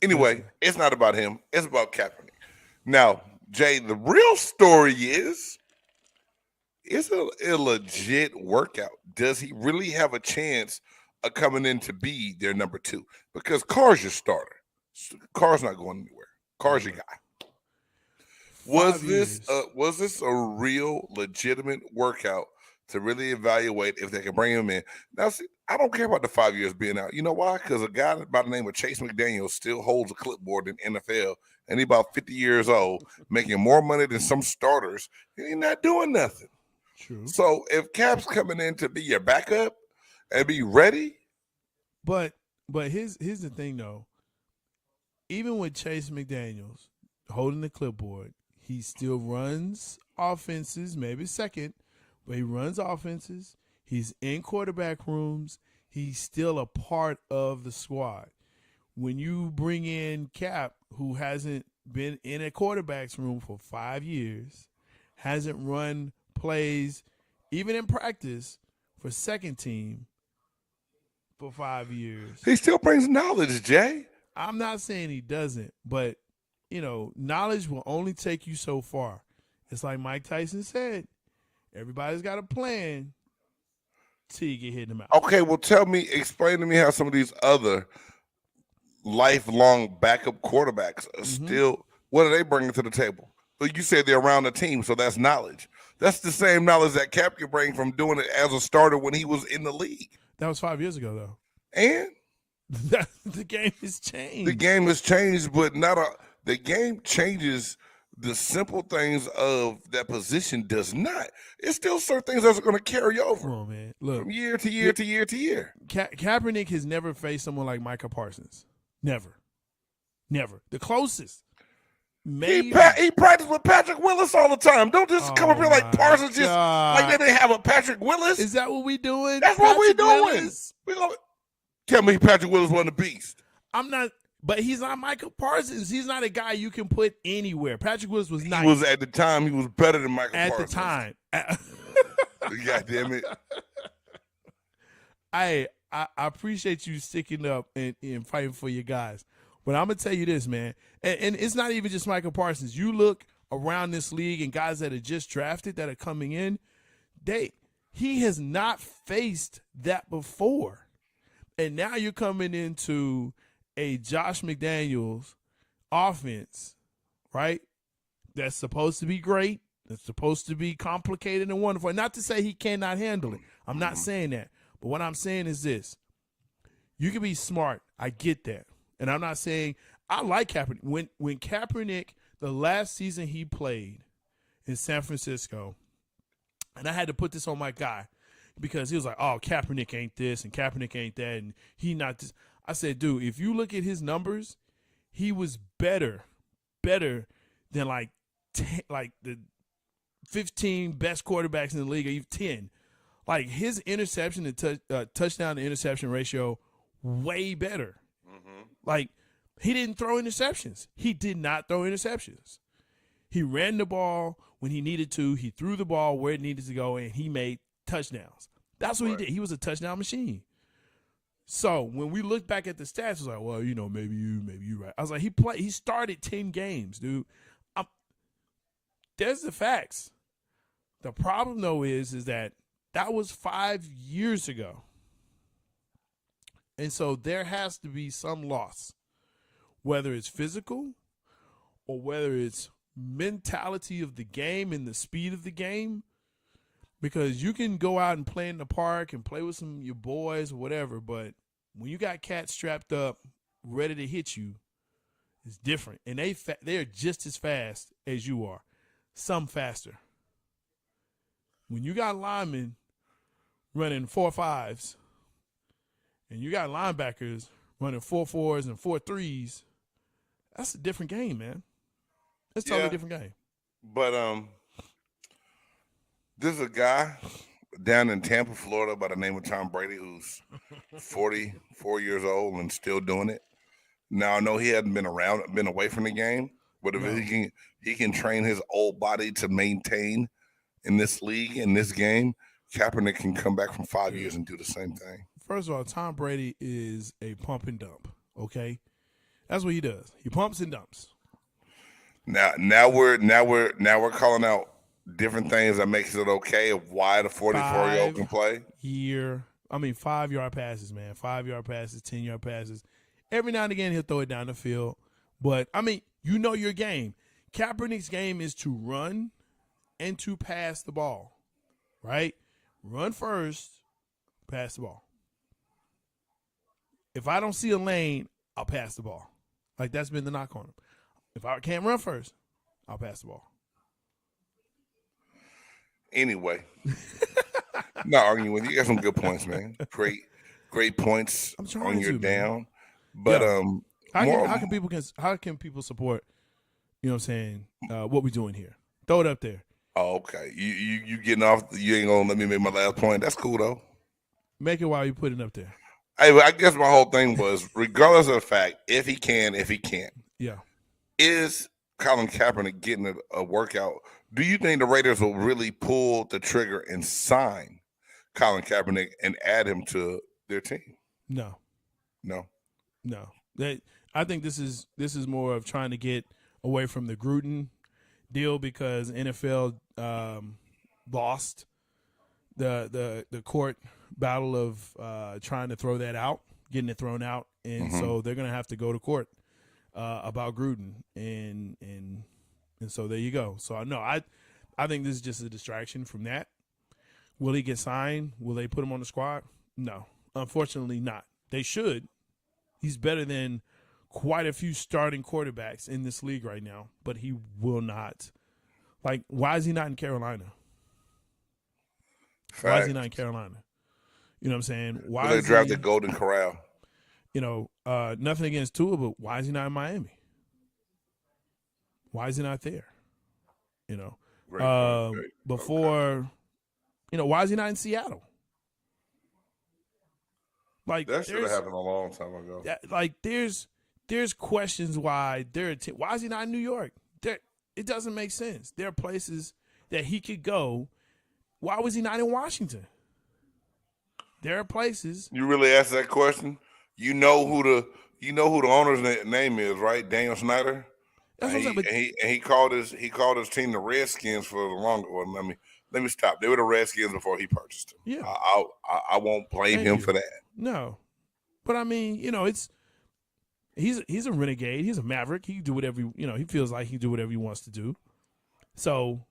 anyway, it's not about him. It's about Kaepernick. Now, Jay, the real story is it's a legit workout. Does he really have a chance of coming in to be their number 2? Because Carr's your starter. Carr's not going anywhere. Carr's your guy. Was this a real legitimate workout to really evaluate if they can bring him in? Now, see, I don't care about the 5 years being out. You know why? Because a guy by the name of Chase McDaniels still holds a clipboard in NFL, and he's about 50 years old, making more money than some starters, and he's not doing nothing. True. So if Cap's coming in to be your backup and be ready. But here's the thing, though. Even with Chase McDaniels holding the clipboard, he still runs offenses, maybe second, but he runs offenses. He's in quarterback rooms. He's still a part of the squad. When you bring in Cap, who hasn't been in a quarterback's room for 5 years, hasn't run plays, even in practice, for second team for 5 years. He still brings knowledge, Jay. I'm not saying he doesn't, but, knowledge will only take you so far. It's like Mike Tyson said, everybody's got a plan till you get hit in the mouth. Okay, well, explain to me how some of these other lifelong backup quarterbacks are still, what are they bringing to the table? But you said they're around the team, so that's knowledge. That's the same knowledge that Cap can bring from doing it as a starter when he was in the league. That was 5 years ago, though. And the game has changed. The game has changed, but the game changes. The simple things of that position does not. It's still certain things that are going to carry over. Come on, man. Look, from year to year to year to year. Kaepernick has never faced someone like Micah Parsons. Never. The closest. Maybe. He practiced with Patrick Willis all the time. Don't just come up here like Parsons like they didn't have a Patrick Willis. Is that what we doing? That's what we doing. Tell me Patrick Willis wasn't a beast. I'm not. But he's not Michael Parsons. He's not a guy you can put anywhere. Patrick Willis was nice. He was at the time. He was better than Michael Parsons. At the time. God damn it. I appreciate you sticking up and fighting for your guys. But I'm going to tell you this, man. And it's not even just Michael Parsons. You look around this league and guys that are just drafted that are coming in, he has not faced that before. And now you're coming into a Josh McDaniels offense, right? That's supposed to be great. That's supposed to be complicated and wonderful. Not to say he cannot handle it. I'm not saying that. But what I'm saying is this. You can be smart. I get that. And I'm not saying I like Kaepernick. When Kaepernick, the last season he played in San Francisco, and I had to put this on my guy because he was like, oh, Kaepernick ain't this and Kaepernick ain't that and he not this. I said, dude, if you look at his numbers, he was better than like the 15 best quarterbacks in the league, or even 10. Like his interception and touchdown to interception ratio, way better. Mm-hmm. Like he didn't throw interceptions. He did not throw interceptions. He ran the ball when he needed to. He threw the ball where it needed to go, and he made touchdowns. That's what he did. He was a touchdown machine. So when we look back at the stats, it was like, well, maybe you right. I was like, he started 10 games, dude. There's the facts. The problem though is that That was 5 years ago. And so there has to be some loss, whether it's physical or whether it's mentality of the game and the speed of the game. Because you can go out and play in the park and play with some of your boys or whatever, but when you got cats strapped up, ready to hit you, it's different. And they're just as fast as you are, some faster. When you got linemen running 4.5s and you got linebackers running 4.4s and 4.3s, that's a different game, man. It's a totally different game. But there's a guy down in Tampa, Florida, by the name of Tom Brady, who's 44 years old and still doing it. Now I know he hadn't been away from the game, but if he can train his old body to maintain in this league, in this game, Kaepernick can come back from 5 years and do the same thing. First of all, Tom Brady is a pump and dump. Okay, that's what he does. He pumps and dumps. Now we're calling out different things that makes it okay of why the 44-year-old can play. 5-yard passes, man. 5-yard passes, 10-yard passes. Every now and again he'll throw it down the field, but you know your game. Kaepernick's game is to run and to pass the ball, right? Run first, pass the ball. If I don't see a lane, I'll pass the ball. Like, that's been the knock on him. If I can't run first, I'll pass the ball. Anyway, not arguing with you. You got some good points, man. Great points on your down. But how can people support? You know what I'm saying? What we doing here? Throw it up there. Oh, okay. You getting off? You ain't gonna let me make my last point. That's cool though. Make it while you put it up there. Hey, I guess my whole thing was, regardless of the fact, if he can't, yeah, is Colin Kaepernick getting a workout? Do you think the Raiders will really pull the trigger and sign Colin Kaepernick and add him to their team? No. I think this is more of trying to get away from the Gruden deal, because NFL lost the court battle of trying to throw that out, getting it thrown out, and so they're going to have to go to court about Gruden, and so there you go. So no, I think this is just a distraction from that. Will he get signed? Will they put him on the squad? No, unfortunately not. They should. He's better than quite a few starting quarterbacks in this league right now, but he will not. Like, why is he not in Carolina? Why is he not in Carolina? You know what I'm saying? Why they drafted Golden Corral? Nothing against Tua, but why is he not in Miami? Why is he not there? Before, why is he not in Seattle? Like, that should have happened a long time ago. There's questions why why is he not in New York? It doesn't make sense. There are places that he could go. Why was he not in Washington? There are places. You really asked that question? You know who the owner's name is, right? Daniel Snyder. That's and what I'm saying. He called his team the Redskins for the long. Well, let me stop. They were the Redskins before he purchased them. Yeah, I won't blame him for that. No, but he's a renegade. He's a maverick. He can do whatever he feels like. He can do whatever he wants to do. So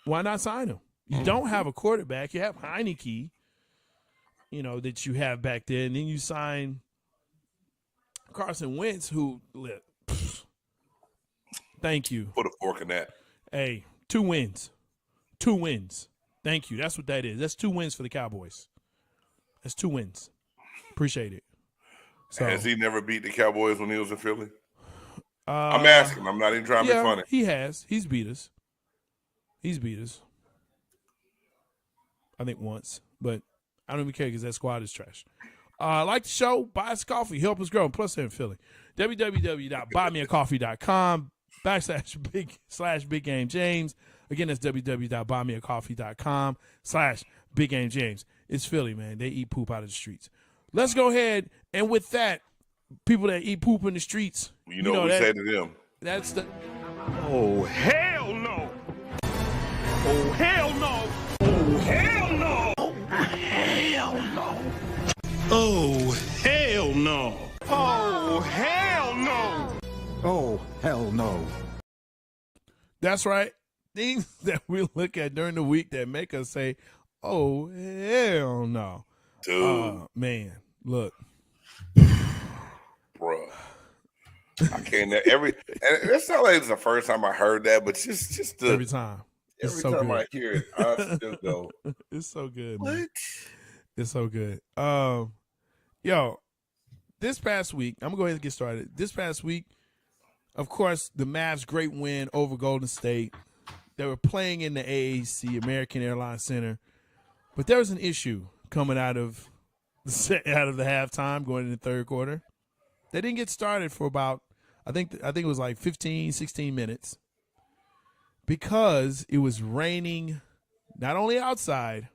why not sign him? You don't have a quarterback. You have Heineke, that you have back there, and then you sign Carson Wentz, who thank you. Put a fork in that. Hey, 2 wins. 2 wins. Thank you. That's what that is. That's 2 wins for the Cowboys. That's 2 wins. Appreciate it. So, has he never beat the Cowboys when he was in Philly? I'm asking. I'm not even trying to be funny. He has. He's beat us. I think once. But I don't even care because that squad is trash. Like the show, buy us coffee. Help us grow. Plus, they're in Philly. www.buymeacoffee.com/big Game James. Again, that's www.buymeacoffee.com/Big Game James. It's Philly, man. They eat poop out of the streets. Let's go ahead. And with that, people that eat poop in the streets. You know what we say to them. That's the. Oh, hell no. Oh, hell no. Oh, hell no. hell no. Oh, hell no. Oh, hell no. Oh, hell no. That's right. Things that we look at during the week that make us say, oh, hell no. Dude. Man, look. Bruh. I can't and it's not like it's the first time I heard that, but just Every time. Every so time good. I hear it, I still go, It's so good, what? man. It's so good. Yo, this past week, I'm going to go ahead and get started. This past week, of course, the Mavs' great win over Golden State. They were playing in the AAC, American Airlines Center, but there was an issue coming out of the halftime, going into the third quarter. They didn't get started for about, I think it was like 15, 16 minutes, because it was raining not only outside,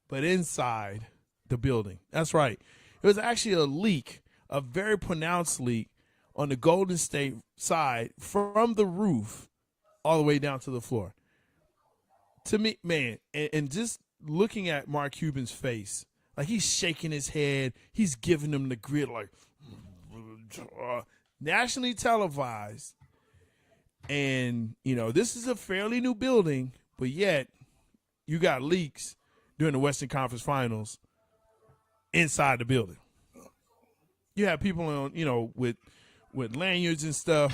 but inside the building. That's right. It was actually a leak, a very pronounced leak on the Golden State side from the roof all the way down to the floor. To me, man, and just looking at Mark Cuban's face, like he's shaking his head, he's giving them the grit, like nationally televised. And, you know, this is a fairly new building, but yet you got leaks during the Western Conference Finals inside the building. You have people on, you know, with lanyards and stuff.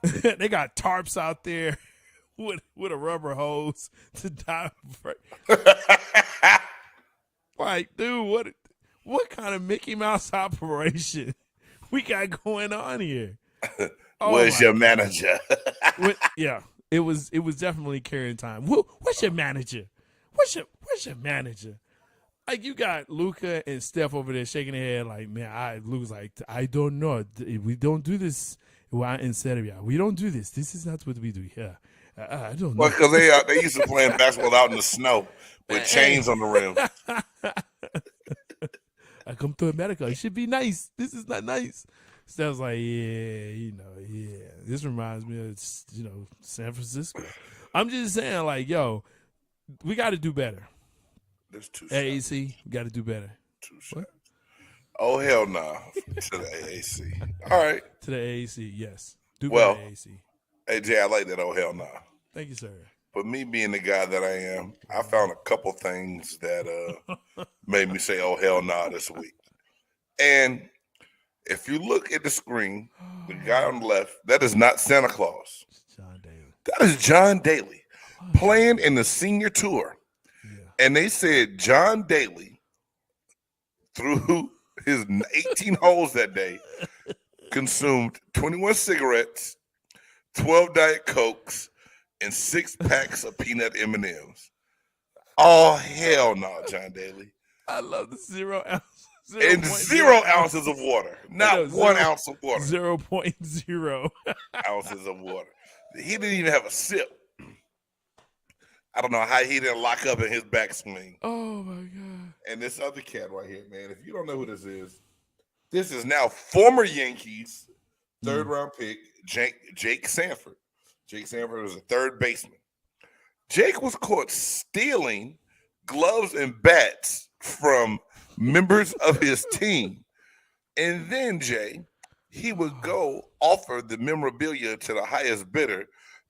They got tarps out there with a rubber hose to dive. Like, dude, what kind of Mickey Mouse operation we got going on here? Where's your manager? Yeah, it was definitely carrying time. What's your manager? What's your manager? Like, you got Luka and Steph over there shaking their head like, man, Luka's like, I don't know. We don't do this in Serbia. We don't do this. This is not what we do here. I don't know. Well, because they used to playing basketball out in the snow with chains on the rim. I come to America. It should be nice. This is not nice. Steph's like, yeah. This reminds me of, San Francisco. I'm just saying, like, yo, we got to do better. There's two AAC, we got to do better. Two shots. Oh, hell no. To the AAC. All right. To the AAC, yes. Do Well, better, AAC. Hey, Jay, I like that. Oh, hell no. Thank you, sir. But me being the guy that I am, I found a couple things that made me say, oh, hell no, this week. And if you look at the screen, the guy on the left, that is not Santa Claus. John Daly. That is John Daly playing in the senior tour. Yeah. And they said John Daly, through his 18 holes that day, consumed 21 cigarettes, 12 Diet Cokes, and 6 packs of peanut M&Ms. Oh, hell no, Johon Daly. I love the 0 ounce. And 0 ounces of water. Not 1 ounce of water. 0.0 ounces of water. He didn't even have a sip. I don't know how he didn't lock up in his backswing. Oh, my God. And this other cat right here, man, if you don't know who this is now former Yankees third-round pick, Jake Sanford. Jake Sanford was a third baseman. Jake was caught stealing gloves and bats from members of his team. And then, Jay, he would go offer the memorabilia to the highest bidder.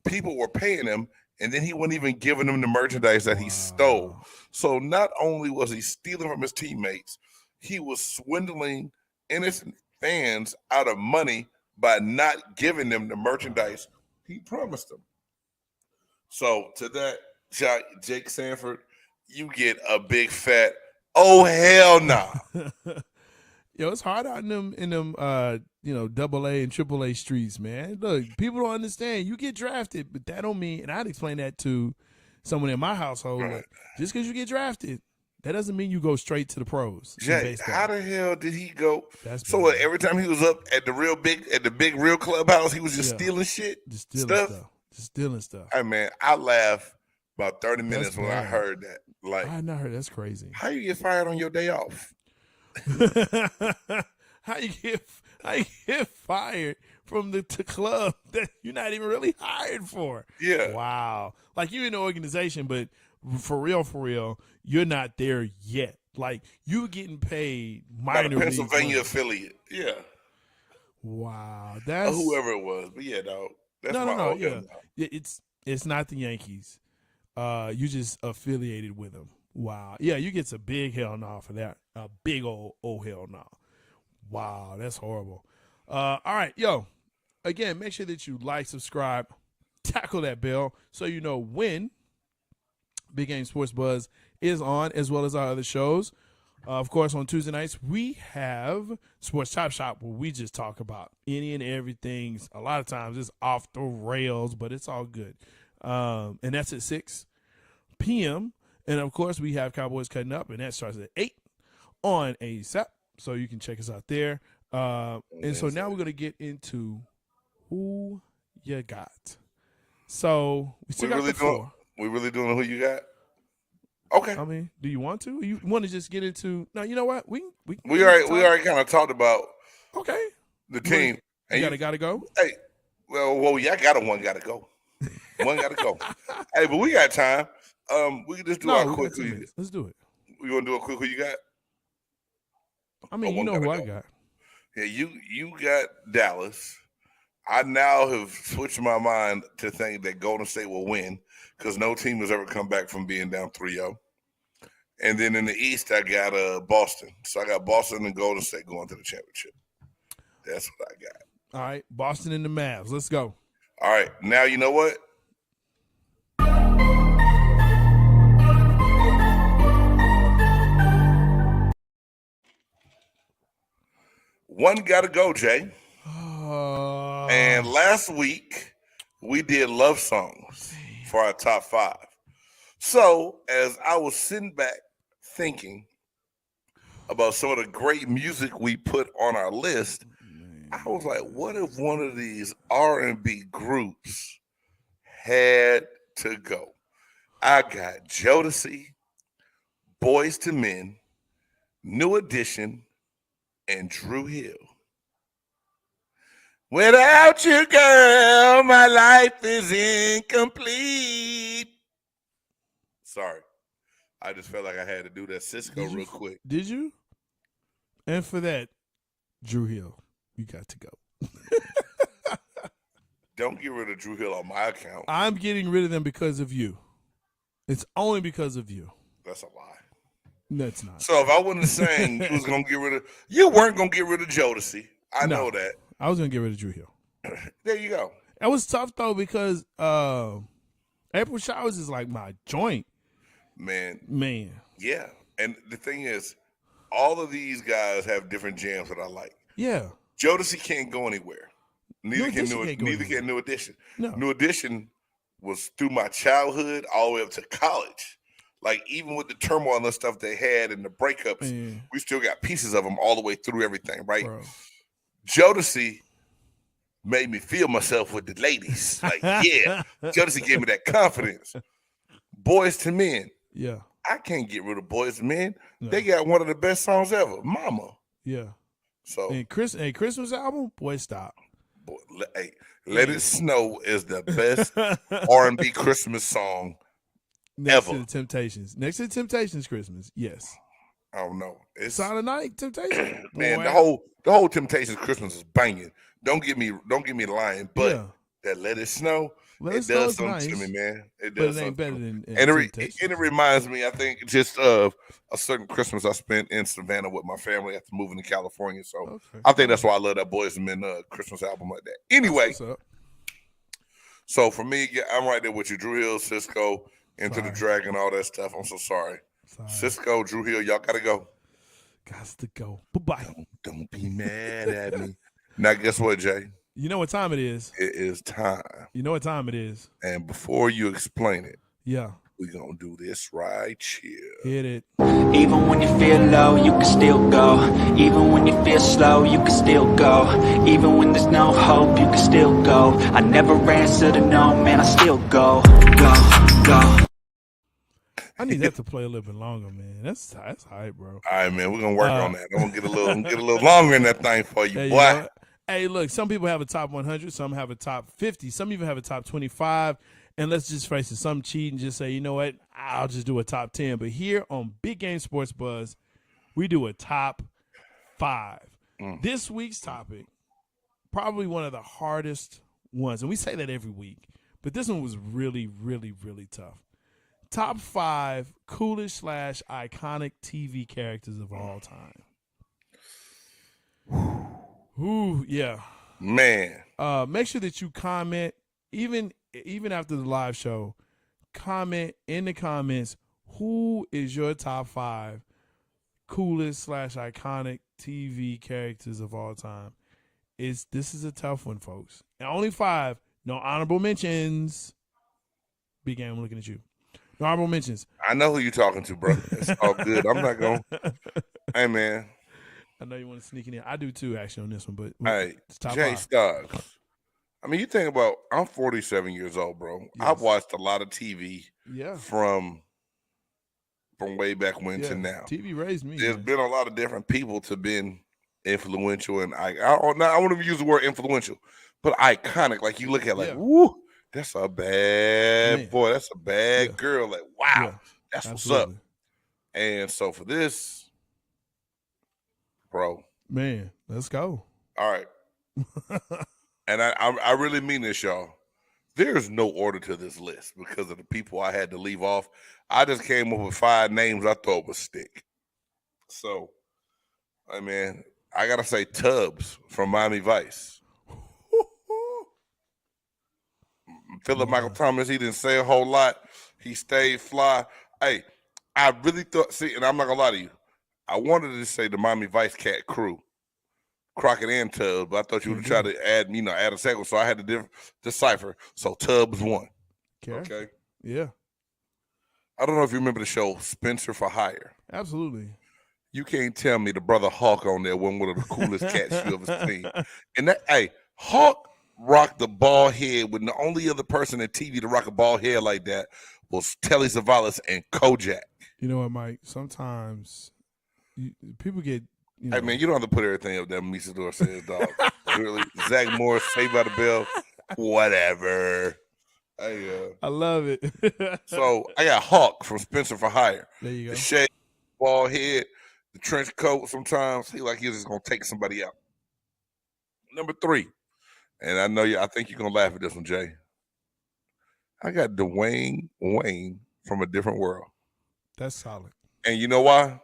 People were paying him, and then he wasn't even giving them the merchandise that he stole. So not only was he stealing from his teammates, he was swindling innocent fans out of money by not giving them the merchandise he promised them. So to that, Jake Sanford, you get a big fat, oh, hell no. Yo, it's hard out in them AA and AAA streets, man. Look, people don't understand. You get drafted, but that don't mean, and I'd explain that to someone in my household. Right. Like, just because you get drafted, that doesn't mean you go straight to the pros. Jay, how the hell did he go? So every time he was up at the big real clubhouse, he was just stealing shit? Just stealing stuff. Hey, man, I laughed about 30 minutes when I heard that. Like, I had not heard. That's crazy. How you get fired on your day off? How you get fired from the club that you're not even really hired for? Yeah. Wow. Like, you're in the organization, but for real, you're not there yet. Like you were getting paid By minor the league Pennsylvania money. affiliate. Yeah. Wow, Or that's whoever it was. But yeah, dog. That's no, my no, old yeah. It's not the Yankees. You just affiliated with them. Wow, yeah, you get a big hell no for that. A big old hell no. Wow, that's horrible. All right, yo. Again, make sure that you like, subscribe, tackle that bell so you know when Big Game Sports Buzz is on, as well as our other shows. Of course, on Tuesday nights, we have Sports Chop Shop, where we just talk about any and everything. A lot of times it's off the rails, but it's all good. And that's at 6 p.m. And, of course, we have Cowboys Cutting Up, and that starts at 8 on ASAP. So you can check us out there. And so now we're going to get into who you got. So we still got the four. We really doing who you got? Okay. I mean, do you want to? Or you want to just get into? No, you know what? We already kind of talked about okay the team. You gotta go. Hey, well, yeah, I got one. Got to go. One got to go. Hey, but we got time. We can just do our quick. Let's do it. We gonna do a quick. Who you got? I mean, you know who I got. Yeah, you got Dallas. I now have switched my mind to think that Golden State will win because no team has ever come back from being down 3-0. And then in the East, I got Boston. So I got Boston and Golden State going to the championship. That's what I got. All right, Boston and the Mavs. Let's go. All right, now you know what? One got to go, Jay. And last week, we did love songs for our top 5. So as I was sitting back thinking about some of the great music we put on our list, I was like, what if one of these R&B groups had to go? I got Jodeci, Boys to Men, New Edition, and Drew Hill. Without you, girl, my life is incomplete. Sorry. I just felt like I had to do that Cisco real quick. Did you? And for that, Drew Hill, you got to go. Don't get rid of Drew Hill on my account. I'm getting rid of them because of you. It's only because of you. That's a lie. No, it's not. So if I wasn't saying you was gonna get rid of, you weren't gonna get rid of Jodeci. I know that. I was gonna get rid of Drew Hill. There you go. That was tough though because April Showers is like my joint. Man. Yeah. And the thing is, all of these guys have different jams that I like. Yeah. Jodeci can't go anywhere. Neither can New Edition. No. New Edition was through my childhood all the way up to college. Like, even with the turmoil and the stuff they had and the breakups, we still got pieces of them all the way through everything, right? Bro. Jodeci made me feel myself with the ladies. Like, yeah, Jodeci gave me that confidence. Boys to Men. Yeah. I can't get rid of Boys to Men. No. They got one of the best songs ever, Mama. Yeah. So, and Christmas album, boy, stop. Boy, hey, Let It Snow is the best R&B Christmas song Next ever. to the Temptations. Next to the Temptations Christmas. Yes. I don't know. It's Silent Night Temptation. Man, the whole Temptations Christmas is banging. Don't get me lying, but that Let It Snow, it does something to me, man. It does. But it ain't better than and it reminds me, I think, just of a certain Christmas I spent in Savannah with my family after moving to California. So I think that's why I love that Boys and Men Christmas album like that. Anyway, so for me, I'm right there with you. Drew Hill, Cisco, Into the Dragon, all that stuff. I'm so sorry. Cisco, Drew Hill, y'all gotta go. Got to go. Bye-bye. Don't be mad at me. Now, guess what, Jay? You know what time it is. It is time. You know what time it is. And before you explain it, we're going to do this right here. Hit it. Even when you feel low, you can still go. Even when you feel slow, you can still go. Even when there's no hope, you can still go. I never answer to no, man, I still go. Go. I need that to play a little bit longer, man. That's hype, bro. All right, man. We're gonna work on that. I'm gonna get a little longer in that thing for you, boy. Hey, look, some people have a top 100, some have a top 50, some even have a top 25, And let's just face it, some cheat and just say, you know what, I'll just do a top 10. But here on Big Game Sports Buzz, we do a top 5. This week's topic, probably one of the hardest ones. And we say that every week. But this one was really, really, really tough. Top 5 coolest / iconic TV characters of all time. Ooh, yeah. Man. Make sure that you comment, even after the live show, comment in the comments who is your top 5 coolest / iconic TV characters of all time. This is a tough one, folks. And only 5, no honorable mentions. Big Game, I'm looking at you. No honorable mentions. I know who you're talking to, bro. It's all good. I'm not going to. Hey, man. I know you want to sneak it in. I do too, actually, on this one. But Hey, it's top 5. J-Stogs. I mean, you think about, I'm 47 years old, bro. Yes. I've watched a lot of TV from way back when to now. TV raised me. There's been a lot of different people to been influential, and I want to use the word influential, but iconic. Like you look at woo, that's a bad boy. That's a bad girl. Like, wow, that's absolutely what's up. And so for this, bro. Man, let's go. All right. And I really mean this, y'all. There's no order to this list because of the people I had to leave off. I just came up with 5 names I thought would stick. So, I mean, I got to say Tubbs from Miami Vice. Philip Michael Thomas, he didn't say a whole lot. He stayed fly. Hey, I really thought, see, and I'm not going to lie to you. I wanted to say the Miami Vice cat crew. Crockett and Tubbs, but I thought you would try to add a second, so I had to decipher. So Tubbs won. Okay. Yeah. I don't know if you remember the show Spencer for Hire. Absolutely. You can't tell me the brother Hawk on there wasn't one of the coolest cats you ever seen. And Hawk rocked the bald head when the only other person in TV to rock a bald head like that was Telly Savalas and Kojak. You know what, Mike? Sometimes people get. Hey, man, you don't have to put everything up there Misador says, dog. Really? Zach Morris, Saved by the Bell, whatever. Hey, I love it. So I got Hawk from Spencer for Hire. There you go. The shade, bald head, the trench coat sometimes. He like he's just going to take somebody out. Number 3, and I think you're going to laugh at this one, Jay. I got Dwayne Wayne from A Different World. That's solid. And you know why?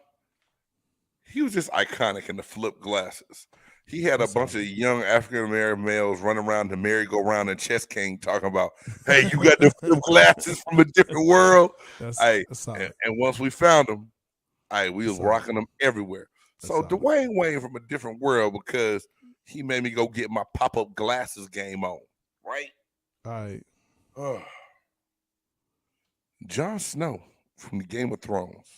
He was just iconic in the flip glasses. He had a bunch of young African-American males running around the merry-go-round and Chess King talking about, hey, you got the flip glasses from A Different World. That's and once we found them, we was rocking them everywhere. So Dwayne Wayne from A Different World because he made me go get my pop-up glasses game on, right? All right. Jon Snow from the Game of Thrones.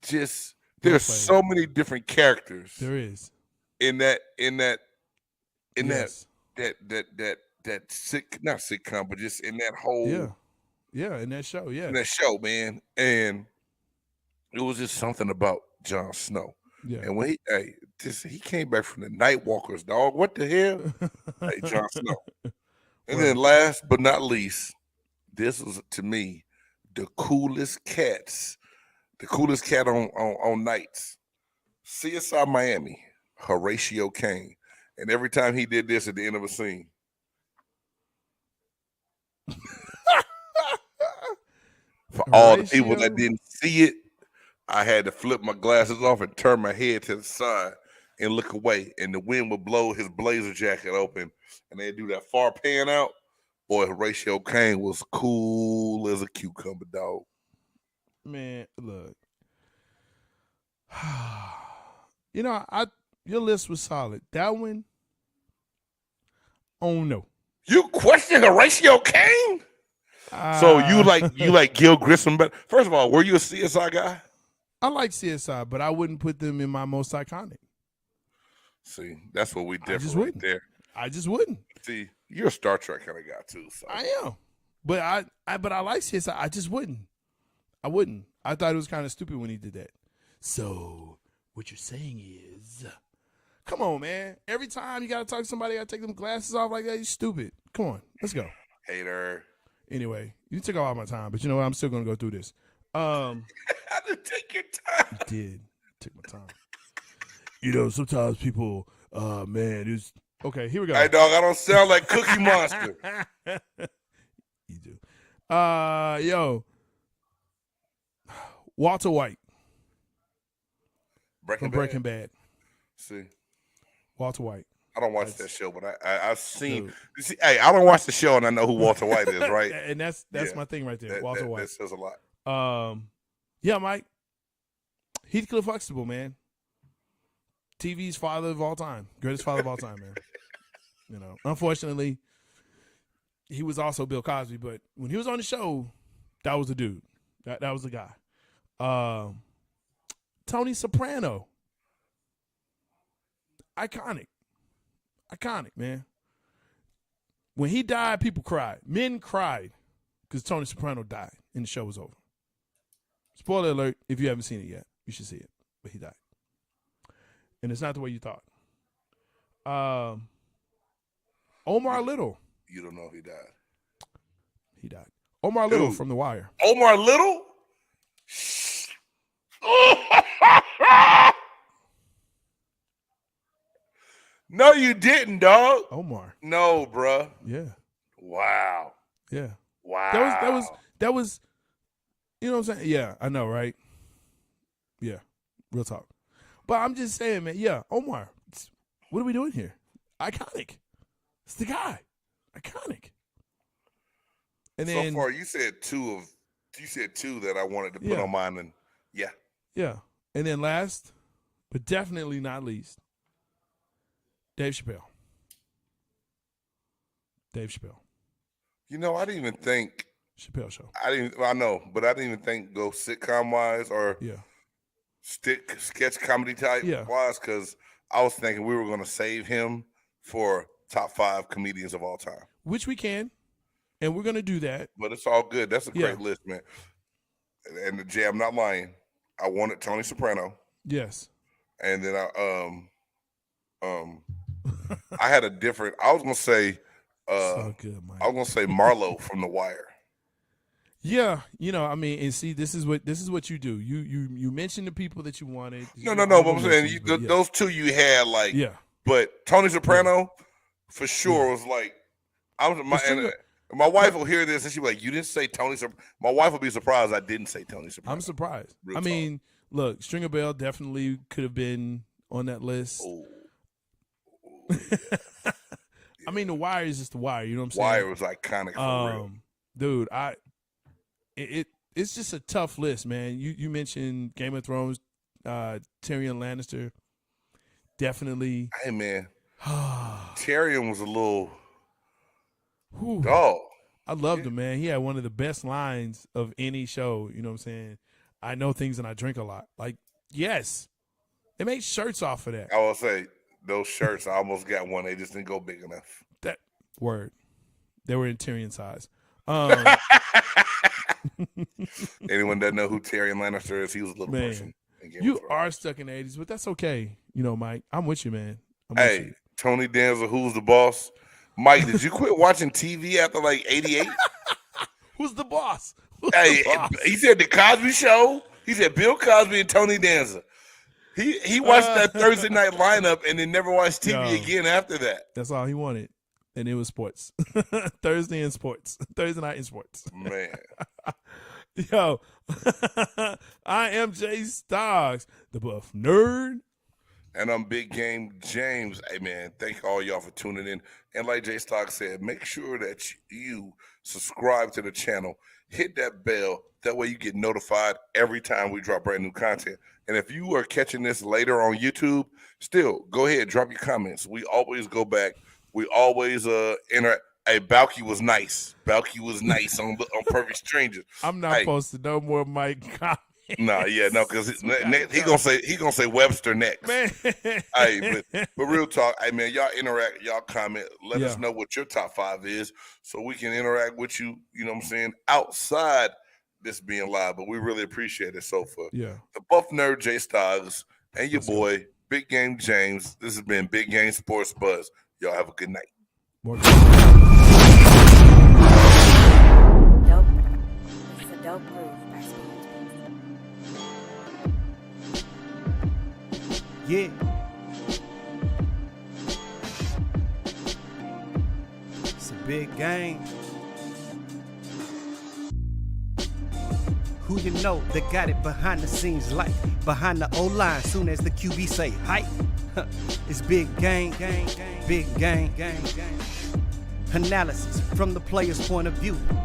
Just there's so many different characters. There is in that not sitcom, but just in that whole in that show, in that show, man. And it was just something about Jon Snow. Yeah. And when he came back from the Night Walkers, dog. What the hell? Hey, Jon Snow. And then last but not least, this was to me the coolest cats. The coolest cat on nights. CSI Miami, Horatio Kane. And every time he did this at the end of a scene. For all the people that didn't see it, I had to flip my glasses off and turn my head to the side and look away. And the wind would blow his blazer jacket open. And they'd do that far pan out. Boy, Horatio Kane was cool as a cucumber, dog. Man, look. Your list was solid. That one, oh no. You question Horatio Kane? So you like Gil Grissom better? First of all, were you a CSI guy? I like CSI, but I wouldn't put them in my most iconic. See, that's what we differ right there. I just wouldn't. See, you're a Star Trek kind of guy too. So. I am, but I like CSI. I just wouldn't. I wouldn't. I thought it was kind of stupid when he did that. So what you're saying is, come on, man. Every time you got to talk to somebody, got to take them glasses off like that. You stupid. Come on, let's go. Hater. Anyway, you took a lot of my time, but you know what? I'm still going to go through this. I didn't take your time. You did. Take my time. You know, sometimes people, man, it's okay. Here we go. Hey, dog, I don't sound like Cookie Monster. You do. Yo, Walter White from Breaking Bad. See, Walter White. I don't watch that show, but I've seen. See, hey, I don't watch the show, and I know who Walter White is, right? And that's my thing right there. Walter White. That says a lot. Yeah, Mike. Heathcliff Huxtable, man. TV's father of all time, greatest father of all time, man. You know, unfortunately, he was also Bill Cosby, but when he was on the show, that was the dude. That was the guy. Tony Soprano. Iconic, man. When he died, people cried. Men cried because Tony Soprano died and the show was over. Spoiler alert, if you haven't seen it yet, you should see it. But he died. And it's not the way you thought. Omar Little. You don't know if he died. He died. Omar Little from The Wire. Omar Little? No, you didn't, dog. Omar. No, bruh. Yeah. Wow. Yeah. Wow. That was, you know what I'm saying? Yeah, I know, right? Yeah. Real talk. But I'm just saying, man, yeah, Omar, what are we doing here? Iconic. It's the guy. Iconic. And then, so far, you said two that I wanted to put on mine, and yeah. Yeah. And then last, but definitely not least, Dave Chappelle. Dave Chappelle. You know, I didn't even think Chappelle Show. I know, but I didn't even think go sitcom wise or sketch comedy type wise, because I was thinking we were going to save him for top 5 comedians of all time, which we can, and we're going to do that. But it's all good. That's a great list, man. And the Jay, I'm not lying. I wanted Tony Soprano. Yes. And then I had a different. I was gonna say, so good, Mike. I was gonna say Marlo from The Wire. Yeah, you know, I mean, and see, this is what you do. You mention the people that you wanted. No, but I'm saying those two you had like. Yeah. But Tony Soprano, for sure, was like, my wife will hear this and she'll be like, "You didn't say Tony Soprano." My wife will be surprised I didn't say Tony Soprano. I'm surprised. I mean, look, Stringer Bell definitely could have been on that list. Oh. I mean, The Wire is just The Wire. You know what I'm saying? Wire was iconic for real. Dude, it's just a tough list, man. You mentioned Game of Thrones, Tyrion Lannister, definitely. Hey, man, Tyrion was a little dog. I loved him, man. He had one of the best lines of any show. You know what I'm saying? I know things and I drink a lot. Like, yes, they made shirts off of that. I will say those shirts. I almost got one. They just didn't go big enough. That word. They were in Tyrion size. Anyone that know who Tyrion Lannister is, he was a little person. You are stuck in the 80s, but that's okay. You know, Mike, I'm with you, man. Hey, Tony Danza, who's the boss? Mike, did you quit watching TV after like 88? Who's the boss? He said the Cosby Show. He said Bill Cosby and Tony Danza. He watched that Thursday night lineup and then never watched TV again after that. That's all he wanted. And it was sports. Thursday and sports. Thursday night in sports. Man. Yo, I am J-Stogs, the Buff Nerd. And I'm Big Game James. Hey, man, thank all y'all for tuning in. And like J-Stogs said, make sure that you subscribe to the channel. Hit that bell. That way you get notified every time we drop brand new content. And if you are catching this later on YouTube, still, go ahead, drop your comments. We always go back. We always interact. Hey, Balky was nice. Balky was nice on Perfect Strangers. I'm not supposed to know more Mike comments. Because he gonna say Webster next. Man. Hey, but real talk, hey man, y'all interact, y'all comment, let us know what your top 5 is so we can interact with you, you know what I'm saying, outside this being live. But we really appreciate it. So for the Buff Nerd J-Stogs and your boy, Big Game James, this has been Big Game Sports Buzz. Y'all have a good night. More Dope Groove by Spoons. Yeah. It's a big game. Who you know that got it behind the scenes, like behind the O-line, soon as the QB say hype. It's big game, big game. Analysis from the player's point of view.